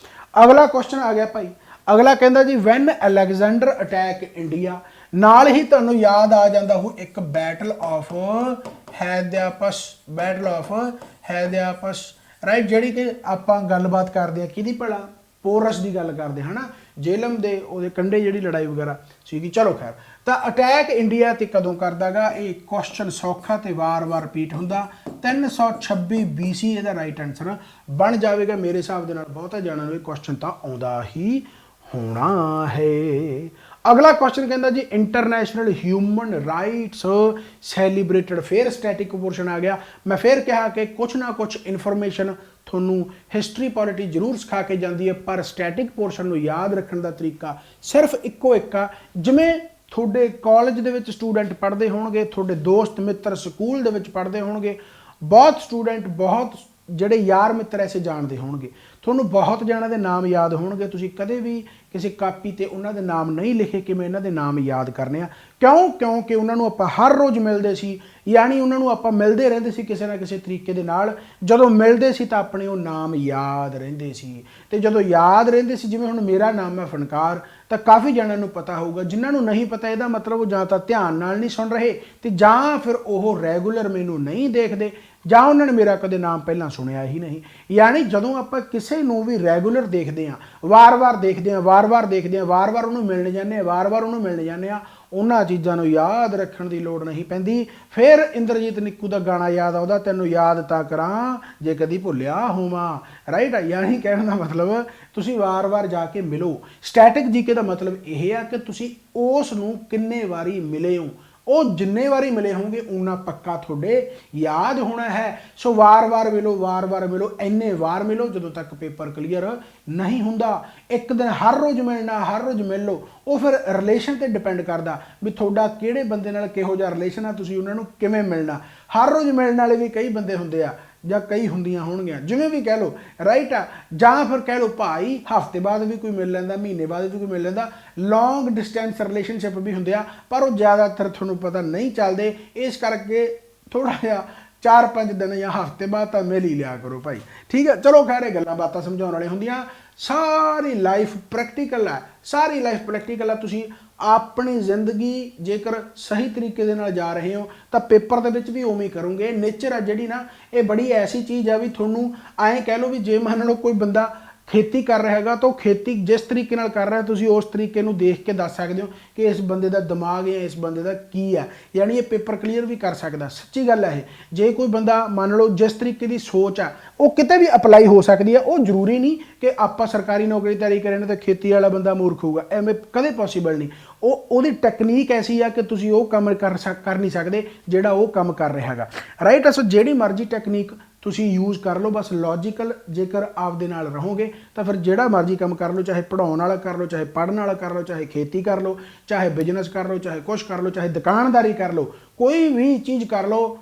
ਅਗਲਾ ਕੁਐਸਚਨ ਆ ਗਿਆ ਭਾਈ, ਅਗਲਾ ਕਹਿੰਦਾ ਜੀ ਵੈਨ ਅਲੈਗਜ਼ੈਂਡਰ ਅਟੈਕ ਇੰਡੀਆ, ਨਾਲ ਹੀ ਤੁਹਾਨੂੰ ਯਾਦ ਆ ਜਾਂਦਾ ਉਹ ਇੱਕ ਬੈਟਲ ਆਫ ਹੈਦਿਆਪਸ, ਰਾਈਟ, ਜਿਹੜੀ ਕਿ ਆਪਾਂ ਗੱਲਬਾਤ ਕਰਦੇ ਆ ਕਿਹਦੀ ਭਲਾ? ਪੋਰਸ ਦੀ ਗੱਲ ਕਰਦੇ ਹਨਾ, ਜੇਲਮ ਦੇ ਉਹਦੇ ਕੰਢੇ ਜਿਹੜੀ ਲੜਾਈ ਵਗੈਰਾ ਸੀਗੀ। ਚਲੋ ਖੈਰ, ਤਾਂ ਅਟੈਕ ਇੰਡੀਆ ਤੇ ਕਦੋਂ ਕਰਦਾਗਾ? ਇਹ ਕੁਐਸਚਨ ਸੌਖਾ ਤੇ ਵਾਰ-ਵਾਰ ਰਿਪੀਟ ਹੁੰਦਾ। 326 BC ਇਹਦਾ ਰਾਈਟ ਆਨਸਰ ਬਣ ਜਾਵੇਗਾ ਮੇਰੇ ਹਿਸਾਬ ਦੇ ਨਾਲ। ਬਹੁਤਾ ਜਾਣਨ ਨੂੰ ਇਹ ਕੁਐਸਚਨ ਤਾਂ ਆਉਂਦਾ ਹੀ ਹੋਣਾ ਹੈ। ਅਗਲਾ ਕੁਐਸਚਨ ਕਹਿੰਦਾ ਜੀ ਇੰਟਰਨੈਸ਼ਨਲ ਹਿਊਮਨ ਰਾਈਟਸ ਸੈਲੀਬ੍ਰੇਟਡ, ਫਿਰ ਸਟੈਟਿਕ ਪੋਰਸ਼ਨ ਆ ਗਿਆ। ਮੈਂ ਫਿਰ ਕਿਹਾ ਕਿ ਕੁਛ ਨਾ ਕੁਛ ਇਨਫੋਰਮੇਸ਼ਨ ਤੁਹਾਨੂੰ ਹਿਸਟਰੀ ਪੋਲਿਟੀ ਜ਼ਰੂਰ ਸਿਖਾ ਕੇ ਜਾਂਦੀ ਹੈ, ਪਰ ਸਟੈਟਿਕ ਪੋਰਸ਼ਨ ਨੂੰ ਯਾਦ ਰੱਖਣ ਦਾ ਤਰੀਕਾ ਸਿਰਫ ਇੱਕੋ ਇੱਕ ਆ। ਜਿਵੇਂ ਤੁਹਾਡੇ ਕਾਲਜ ਦੇ ਵਿੱਚ ਸਟੂਡੈਂਟ ਪੜ੍ਹਦੇ ਹੋਣਗੇ, ਤੁਹਾਡੇ ਦੋਸਤ ਮਿੱਤਰ ਸਕੂਲ ਦੇ ਵਿੱਚ ਪੜ੍ਹਦੇ ਹੋਣਗੇ, ਬਹੁਤ ਸਟੂਡੈਂਟ ਬਹੁਤ ਜਿਹੜੇ ਯਾਰ ਮਿੱਤਰ ਐਸੇ ਜਾਣਦੇ ਹੋਣਗੇ, ਤੁਹਾਨੂੰ ਬਹੁਤ ਜਣਿਆਂ ਦੇ ਨਾਮ ਯਾਦ ਹੋਣਗੇ। ਤੁਸੀਂ ਕਦੇ ਵੀ ਕਿਸੇ ਕਾਪੀ ਤੇ ਉਹਨਾਂ ਦੇ ਨਾਮ ਨਹੀਂ ਲਿਖੇ ਕਿ ਮੈਂ ਇਹਨਾਂ ਦੇ ਨਾਮ ਯਾਦ ਕਰਨੇ ਆ। ਕਿਉਂਕਿ ਉਹਨਾਂ ਨੂੰ ਆਪਾਂ ਹਰ ਰੋਜ਼ ਮਿਲਦੇ ਸੀ, ਯਾਨੀ ਉਹਨਾਂ ਨੂੰ ਆਪਾਂ ਮਿਲਦੇ ਰਹਿੰਦੇ ਸੀ ਕਿਸੇ ਨਾ ਕਿਸੇ ਤਰੀਕੇ ਦੇ ਨਾਲ। ਜਦੋਂ ਮਿਲਦੇ ਸੀ ਤਾਂ ਆਪਣੇ ਉਹ ਨਾਮ ਯਾਦ ਰਹਿੰਦੇ ਸੀ, ਤੇ ਜਦੋਂ ਯਾਦ ਰਹਿੰਦੇ ਸੀ, ਜਿਵੇਂ ਹੁਣ ਮੇਰਾ ਨਾਮ ਹੈ ਫਨਕਾਰ, ਤਾਂ ਕਾਫੀ ਜਣਿਆਂ ਨੂੰ ਪਤਾ ਹੋਊਗਾ। ਜਿਨ੍ਹਾਂ ਨੂੰ ਨਹੀਂ ਪਤਾ ਇਹਦਾ ਮਤਲਬ ਉਹ ਜਾਂ ਤਾਂ ਧਿਆਨ ਨਾਲ ਨਹੀਂ ਸੁਣ ਰਹੇ, ਤੇ ਜਾਂ ਫਿਰ ਉਹ ਰੈਗੂਲਰ ਮੈਨੂੰ ਨਹੀਂ ਦੇਖਦੇ, ਜਾਂ ਉਹਨਾਂ ਨੇ ਮੇਰਾ ਕਦੇ ਨਾਮ ਪਹਿਲਾਂ ਸੁਣਿਆ ਹੀ ਨਹੀਂ। ਯਾਨੀ ਜਦੋਂ ਆਪਾਂ ਕਿਸੇ ਨੂੰ ਵੀ ਰੈਗੂਲਰ ਦੇਖਦੇ ਹਾਂ, ਵਾਰ-ਵਾਰ ਉਹਨੂੰ ਮਿਲਣ ਜਾਂਦੇ ਹਾਂ, ਉਹਨਾਂ ਚੀਜ਼ਾਂ ਨੂੰ ਯਾਦ ਰੱਖਣ ਦੀ ਲੋੜ ਨਹੀਂ ਪੈਂਦੀ। ਫਿਰ ਇੰਦਰਜੀਤ ਨਿੱਕੂ ਦਾ ਗਾਣਾ ਯਾਦ ਆਉਂਦਾ, ਤੈਨੂੰ ਯਾਦ ਤਾਂ ਕਰਾਂ ਜੇ ਕਦੀ ਭੁੱਲਿਆ ਹੋਵਾਂ, ਰਾਈਟ। ਯਾਨੀ ਕਹਿਣ ਦਾ ਮਤਲਬ ਤੁਸੀਂ ਵਾਰ-ਵਾਰ ਜਾ ਕੇ ਮਿਲੋ। ਸਟੈਟਿਕ ਜੀਕੇ ਦਾ ਮਤਲਬ ਇਹ ਆ ਕਿ ਤੁਸੀਂ ਉਸ ਨੂੰ ਕਿੰਨੇ ਵਾਰੀ ਮਿਲੇ ਹੋ, ਉਹ ਜਿੰਨੇ ਵਾਰੀ ਮਿਲੇ ਹੋਣਗੇ ਉਨਾ ਪੱਕਾ ਤੁਹਾਡੇ ਯਾਦ ਹੋਣਾ ਹੈ। ਸੋ ਵਾਰ-ਵਾਰ ਮਿਲੋ, ਵਾਰ-ਵਾਰ ਮਿਲੋ, ਇੰਨੇ ਵਾਰ ਮਿਲੋ ਜਦੋਂ ਤੱਕ ਪੇਪਰ ਕਲੀਅਰ ਨਹੀਂ ਹੁੰਦਾ। ਇੱਕ ਦਿਨ ਹਰ ਰੋਜ਼ ਮਿਲਣਾ, ਹਰ ਰੋਜ਼ ਮਿਲ ਲਓ, ਉਹ ਫਿਰ ਰਿਲੇਸ਼ਨ ਤੇ ਡਿਪੈਂਡ ਕਰਦਾ ਵੀ ਤੁਹਾਡਾ ਕਿਹੜੇ ਬੰਦੇ ਨਾਲ ਕਿਹੋ ਜਿਹਾ ਰਿਲੇਸ਼ਨ ਆ, ਤੁਸੀਂ ਉਹਨਾਂ ਨੂੰ ਕਿਵੇਂ ਮਿਲਣਾ। ਹਰ ਰੋਜ਼ ਮਿਲਣ ਵਾਲੇ ਵੀ ਕਈ ਬੰਦੇ ਹੁੰਦੇ ਆ ਜਾਂ ਕਈ ਹੁੰਦੀਆਂ ਹੋਣਗੀਆਂ, ਜਿਵੇਂ ਵੀ ਕਹਿ ਲਓ, ਰਾਈਟ ਆ। ਜਾਂ ਫਿਰ ਕਹਿ ਲਓ ਭਾਈ ਹਫ਼ਤੇ ਬਾਅਦ ਵੀ ਕੋਈ ਮਿਲ ਲੈਂਦਾ, ਮਹੀਨੇ ਬਾਅਦ ਵੀ ਕੋਈ ਮਿਲ ਲੈਂਦਾ। ਲੌਂਗ ਡਿਸਟੈਂਸ ਰਿਲੇਸ਼ਨਸ਼ਿਪ ਵੀ ਹੁੰਦੇ ਆ, ਪਰ ਉਹ ਜ਼ਿਆਦਾਤਰ ਤੁਹਾਨੂੰ ਪਤਾ ਨਹੀਂ ਚੱਲਦੇ। ਇਸ ਕਰਕੇ ਥੋੜ੍ਹਾ ਜਿਹਾ 4-5 ਦਿਨ ਜਾਂ ਹਫ਼ਤੇ ਬਾਅਦ ਤਾਂ ਮਿਲ ਹੀ ਲਿਆ ਕਰੋ ਭਾਈ, ਠੀਕ ਹੈ। ਚਲੋ ਖੈਰ, ਇਹ ਗੱਲਾਂ ਬਾਤਾਂ ਸਮਝਾਉਣ ਵਾਲੇ ਹੁੰਦੀਆਂ। ਸਾਰੀ ਲਾਈਫ ਪ੍ਰੈਕਟੀਕਲ ਹੈ, ਸਾਰੀ ਲਾਈਫ ਪ੍ਰੈਕਟੀਕਲ ਹੈ। ਤੁਸੀਂ ਆਪਣੀ ਜ਼ਿੰਦਗੀ ਜੇਕਰ ਸਹੀ ਤਰੀਕੇ ਦੇ ਨਾਲ ਜਾ ਰਹੇ ਹੋ ਤਾਂ ਪੇਪਰ ਦੇ ਵਿੱਚ ਵੀ ਉਵੇਂ ਹੀ ਕਰੋਗੇ। ਨੇਚਰ ਆ ਜਿਹੜੀ ਨਾ, ਇਹ ਬੜੀ ਐਸੀ ਚੀਜ਼ ਆ ਵੀ ਤੁਹਾਨੂੰ ਐਂ ਕਹਿ ਲਓ ਵੀ ਜੇ ਮੰਨ ਲਓ ਕੋਈ ਬੰਦਾ ਖੇਤੀ ਕਰ ਰਿਹਾ ਹੈਗਾ ਤਾਂ ਉਹ ਖੇਤੀ ਜਿਸ ਤਰੀਕੇ ਨਾਲ ਕਰ ਰਿਹਾ ਤੁਸੀਂ ਉਸ ਤਰੀਕੇ ਨੂੰ ਦੇਖ ਕੇ ਦੱਸ ਸਕਦੇ ਹੋ ਕਿ ਇਸ ਬੰਦੇ ਦਾ ਦਿਮਾਗ ਜਾਂ ਇਸ ਬੰਦੇ ਦਾ ਕੀ ਹੈ। ਯਾਨੀ ਇਹ ਪੇਪਰ ਕਲੀਅਰ ਵੀ ਕਰ ਸਕਦਾ, ਸੱਚੀ ਗੱਲ ਹੈ ਇਹ। ਜੇ ਕੋਈ ਬੰਦਾ ਮੰਨ ਲਓ ਜਿਸ ਤਰੀਕੇ ਦੀ ਸੋਚ ਆ ਉਹ ਕਿਤੇ ਵੀ ਅਪਲਾਈ ਹੋ ਸਕਦੀ ਹੈ। ਉਹ ਜ਼ਰੂਰੀ ਨਹੀਂ ਕਿ ਆਪਾਂ ਸਰਕਾਰੀ ਨੌਕਰੀ ਤਿਆਰੀ ਕਰੇ ਨੇ ਤਾਂ ਖੇਤੀ ਵਾਲਾ ਬੰਦਾ ਮੂਰਖ ਹੋਊਗਾ, ਐਵੇਂ ਕਦੇ ਪੋਸੀਬਲ ਨਹੀਂ। ਉਹਦੀ ਟੈਕਨੀਕ ਐਸੀ ਆ ਕਿ ਤੁਸੀਂ ਉਹ ਕੰਮ ਕਰ ਨਹੀਂ ਸਕਦੇ ਜਿਹੜਾ ਉਹ ਕੰਮ ਕਰ ਰਿਹਾ ਹੈਗਾ, ਰਾਈਟ। ਸੋ ਜਿਹੜੀ ਮਰਜ਼ੀ ਟੈਕਨੀਕ ਤੁਸੀਂ ਯੂਜ਼ ਕਰ ਲਓ, ਬਸ ਲੌਜੀਕਲ ਜੇਕਰ ਆਪਦੇ ਨਾਲ ਰਹੋਗੇ ਤਾਂ ਫਿਰ ਜਿਹੜਾ ਮਰਜ਼ੀ ਕੰਮ ਕਰ ਲਓ, ਚਾਹੇ ਪੜ੍ਹਾਉਣ ਵਾਲਾ ਕਰ ਲਓ, ਚਾਹੇ ਪੜ੍ਹਨ ਵਾਲਾ ਕਰ ਲਓ, ਚਾਹੇ ਖੇਤੀ ਕਰ ਲਓ, ਚਾਹੇ ਬਿਜ਼ਨਸ ਕਰ ਲਓ, ਚਾਹੇ ਕੁਛ ਕਰ ਲਓ, ਚਾਹੇ ਦੁਕਾਨਦਾਰੀ ਕਰ ਲਓ, ਕੋਈ ਵੀ ਚੀਜ਼ ਕਰ ਲਓ,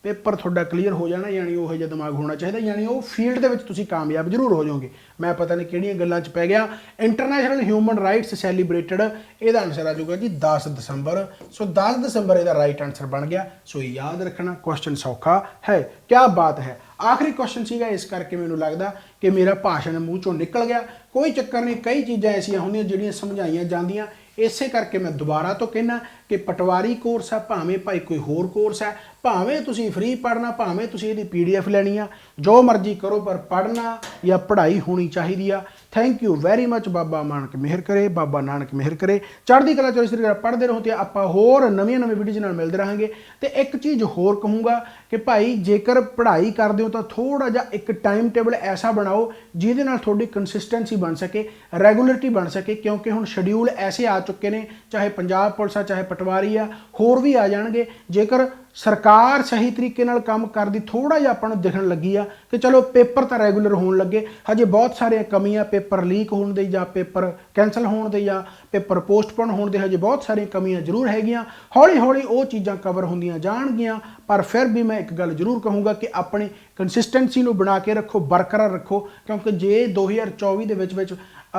ਪੇਪਰ ਤੁਹਾਡਾ ਕਲੀਅਰ ਹੋ ਜਾਣਾ। ਯਾਨੀ ਉਹ ਜਿਹਾ ਦਿਮਾਗ ਹੋਣਾ ਚਾਹੀਦਾ, ਯਾਨੀ ਉਹ ਫੀਲਡ ਦੇ ਵਿੱਚ ਤੁਸੀਂ ਕਾਮਯਾਬ ਜ਼ਰੂਰ ਹੋ ਜਾਓਗੇ। ਮੈਂ ਪਤਾ ਨਹੀਂ ਕਿਹੜੀਆਂ ਗੱਲਾਂ 'ਚ ਪੈ ਗਿਆ। ਇੰਟਰਨੈਸ਼ਨਲ ਹਿਊਮਨ ਰਾਈਟਸ ਸੈਲੀਬ੍ਰੇਟਡ, ਇਹਦਾ ਆਨਸਰ ਆ ਜਾਊਗਾ ਜੀ 10 ਦਸੰਬਰ। ਸੋ 10 ਦਸੰਬਰ ਇਹਦਾ ਰਾਈਟ ਆਨਸਰ ਬਣ ਗਿਆ। ਸੋ ਯਾਦ ਰੱਖਣਾ, ਕੁਐਸਚਨ ਸੌਖਾ ਹੈ, ਕਿਆ ਬਾਤ ਹੈ। ਆਖਰੀ ਕੁਐਸਚਨ ਸੀਗਾ, ਇਸ ਕਰਕੇ ਮੈਨੂੰ ਲੱਗਦਾ ਕਿ ਮੇਰਾ ਭਾਸ਼ਣ ਮੂੰਹ ਚੋਂ ਨਿਕਲ ਗਿਆ। ਕੋਈ ਚੱਕਰ ਨਹੀਂ, ਕਈ ਚੀਜ਼ਾਂ ਐਸੀਆਂ ਹੁੰਦੀਆਂ ਜਿਹੜੀਆਂ ਸਮਝਾਈਆਂ ਜਾਂਦੀਆਂ। ਇਸੇ ਕਰਕੇ ਮੈਂ ਦੁਬਾਰਾ ਤੋਂ ਕਹਿਣਾ ਕਿ ਪਟਵਾਰੀ ਕੋਰਸ ਆ, ਭਾਵੇਂ ਭਾਈ ਕੋਈ ਹੋਰ ਕੋਰਸ ਹੈ, ਭਾਵੇਂ ਤੁਸੀਂ ਫ੍ਰੀ ਪੜ੍ਹਨਾ, ਭਾਵੇਂ ਤੁਸੀਂ ਇਹਦੀ PDF ਲੈਣੀ ਆ, ਜੋ ਮਰਜ਼ੀ ਕਰੋ, ਪਰ ਪੜ੍ਹਨਾ ਜਾਂ ਪੜ੍ਹਾਈ ਹੋਣੀ ਚਾਹੀਦੀ ਆ। Thank you very much. Baba Nanak ਮਿਹਰ ਕਰੇ, ਬਾਬਾ ਨਾਨਕ ਮਿਹਰ ਕਰੇ। ਚੜ੍ਹਦੀ ਕਲਾ ਚੋਂ ਇਸ ਤਰੀਕੇ ਨਾਲ ਪੜ੍ਹਦੇ ਰਹੋ ਤੇ ਆਪਾਂ ਹੋਰ ਨਵੀਆਂ ਵੀਡੀਓਜ਼ ਨਾਲ ਮਿਲਦੇ ਰਹਾਂਗੇ। ਤੇ ਇੱਕ ਚੀਜ਼ ਹੋਰ ਕਹੂੰਗਾ ਕਿ ਭਾਈ ਜੇਕਰ ਪੜ੍ਹਾਈ ਕਰਦੇ ਹੋ ਤਾਂ ਥੋੜ੍ਹਾ ਜਿਹਾ ਇੱਕ ਟਾਈਮ ਟੇਬਲ ਐਸਾ ਬਣਾਓ ਜਿਹਦੇ ਨਾਲ ਤੁਹਾਡੀ ਕੰਸਿਸਟੈਂਸੀ ਬਣ ਸਕੇ, ਰੈਗੂਲਰਿਟੀ ਬਣ ਸਕੇ, ਕਿਉਂਕਿ ਹੁਣ ਸ਼ਡਿਊਲ ਐਸੇ ਆ ਚੁੱਕੇ ਨੇ, ਚਾਹੇ ਪੰਜਾਬ ਪੁਲਿਸ ਆ, ਚਾਹੇ ਪਟਵਾਰੀ ਆ, ਹੋਰ ਵੀ ਆ ਜਾਣਗੇ। ਜੇਕਰ ਸਰਕਾਰ ਸਹੀ ਤਰੀਕੇ ਨਾਲ ਕੰਮ ਕਰਦੀ, ਥੋੜਾ ਜਿਹਾ ਆਪਾਂ ਨੂੰ ਦਿਖਣ ਲੱਗੀ ਆ ਕਿ ਚਲੋ ਪੇਪਰ ਤਾਂ ਰੈਗੂਲਰ ਹੋਣ ਲੱਗੇ, ਹਜੇ ਬਹੁਤ ਸਾਰੀਆਂ ਕਮੀਆਂ, ਪੇਪਰ ਲੀਕ ਹੋਣ ਦੇ ਜਾਂ ਪੇਪਰ ਕੈਂਸਲ ਹੋਣ ਦੇ ਜਾਂ ਪੇਪਰ ਪੋਸਟਪੋਨ ਹੋਣ ਦੇ ਹਜੇ ਬਹੁਤ ਸਾਰੀਆਂ ਕਮੀਆਂ ਜ਼ਰੂਰ ਹੈਗੀਆਂ। ਹੌਲੀ ਹੌਲੀ ਉਹ ਚੀਜ਼ਾਂ ਕਵਰ ਹੁੰਦੀਆਂ ਜਾਣਗੀਆਂ। ਪਰ ਫਿਰ ਵੀ ਮੈਂ ਇੱਕ ਗੱਲ ਜ਼ਰੂਰ ਕਹੂੰਗਾ ਕਿ ਆਪਣੀ ਕੰਸਿਸਟੈਂਸੀ ਨੂੰ ਬਣਾ ਕੇ ਰੱਖੋ, ਬਰਕਰਾਰ ਰੱਖੋ, ਕਿਉਂਕਿ ਜੇ 2024 ਦੇ ਵਿੱਚ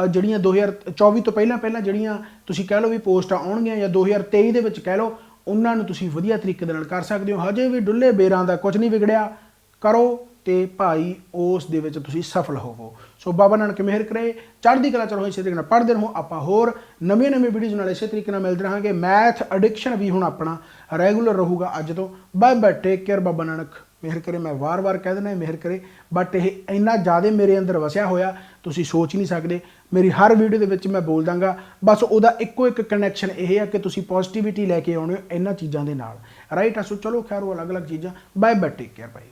ਜਿਹੜੀਆਂ 2024 ਤੋਂ ਪਹਿਲਾਂ ਜਿਹੜੀਆਂ ਤੁਸੀਂ ਕਹਿ ਲਓ ਵੀ ਪੋਸਟਾਂ ਆਉਣਗੀਆਂ ਜਾਂ 2023 ਦੇ ਵਿੱਚ ਕਹਿ ਲਓ, ਉਹਨਾਂ ਨੂੰ ਤੁਸੀਂ ਵਧੀਆ ਤਰੀਕੇ ਦੇ ਨਾਲ ਕਰ ਸਕਦੇ ਹੋ। ਹਜੇ ਵੀ ਡੁੱਲੇ ਬੇਰਾਂ ਦਾ ਕੁਝ ਨਹੀਂ ਵਿਗੜਿਆ, ਕਰੋ ਤੇ ਭਾਈ ਉਸ ਦੇ ਵਿੱਚ ਤੁਸੀਂ ਸਫਲ ਹੋਵੋ। ਸੋ ਬਾਬਾ ਨਾਨਕ ਮਿਹਰ ਕਰੇ, ਚੜ੍ਹਦੀ ਕਲਾ ਚ ਰਹੋ, ਇਸੇ ਤਰੀਕੇ ਨਾਲ ਪੜ੍ਹਦੇ ਰਹੋ। ਆਪਾਂ ਹੋਰ ਨਵੀਆਂ ਵੀਡੀਓਜ਼ ਨਾਲ ਇਸੇ ਤਰੀਕੇ ਨਾਲ ਮਿਲਦੇ ਰਹਾਂਗੇ। ਮੈਥ ਐਡਿਕਸ਼ਨ ਵੀ ਹੁਣ ਆਪਣਾ ਰੈਗੂਲਰ ਰਹੂਗਾ ਅੱਜ ਤੋਂ। Bye bye, take care. Baba Nanak ਮਿਹਰ ਕਰੇ। ਮੈਂ ਵਾਰ-ਵਾਰ ਕਹਿ ਦਿੰਦਾ ਮਿਹਰ ਕਰੇ, ਬਟ ਇਹ ਇੰਨਾ ਜ਼ਿਆਦਾ ਮੇਰੇ ਅੰਦਰ ਵਸਿਆ ਹੋਇਆ ਤੁਸੀਂ ਸੋਚ ਨਹੀਂ ਸਕਦੇ। ਮੇਰੀ ਹਰ ਵੀਡੀਓ ਦੇ ਵਿੱਚ ਮੈਂ ਬੋਲ ਦਾਂਗਾ, ਬਸ ਉਹਦਾ ਇੱਕੋ ਇੱਕ ਕਨੈਕਸ਼ਨ ਇਹ ਹੈ ਕਿ ਤੁਸੀਂ ਪੋਜ਼ਿਟਿਵਿਟੀ ਲੈ ਕੇ ਆਉਣੇ ਹੋ ਇਹਨਾਂ ਚੀਜ਼ਾਂ ਦੇ ਨਾਲ, ਰਾਈਟ। ਸੋ ਚਲੋ ਖੈਰ, ਉਹ ਅਲੱਗ-ਅਲੱਗ ਚੀਜ਼ਾਂ। ਬਾਏ ਬਾਏ, ਟੇਕ ਕੇਅਰ ਭਾਈ।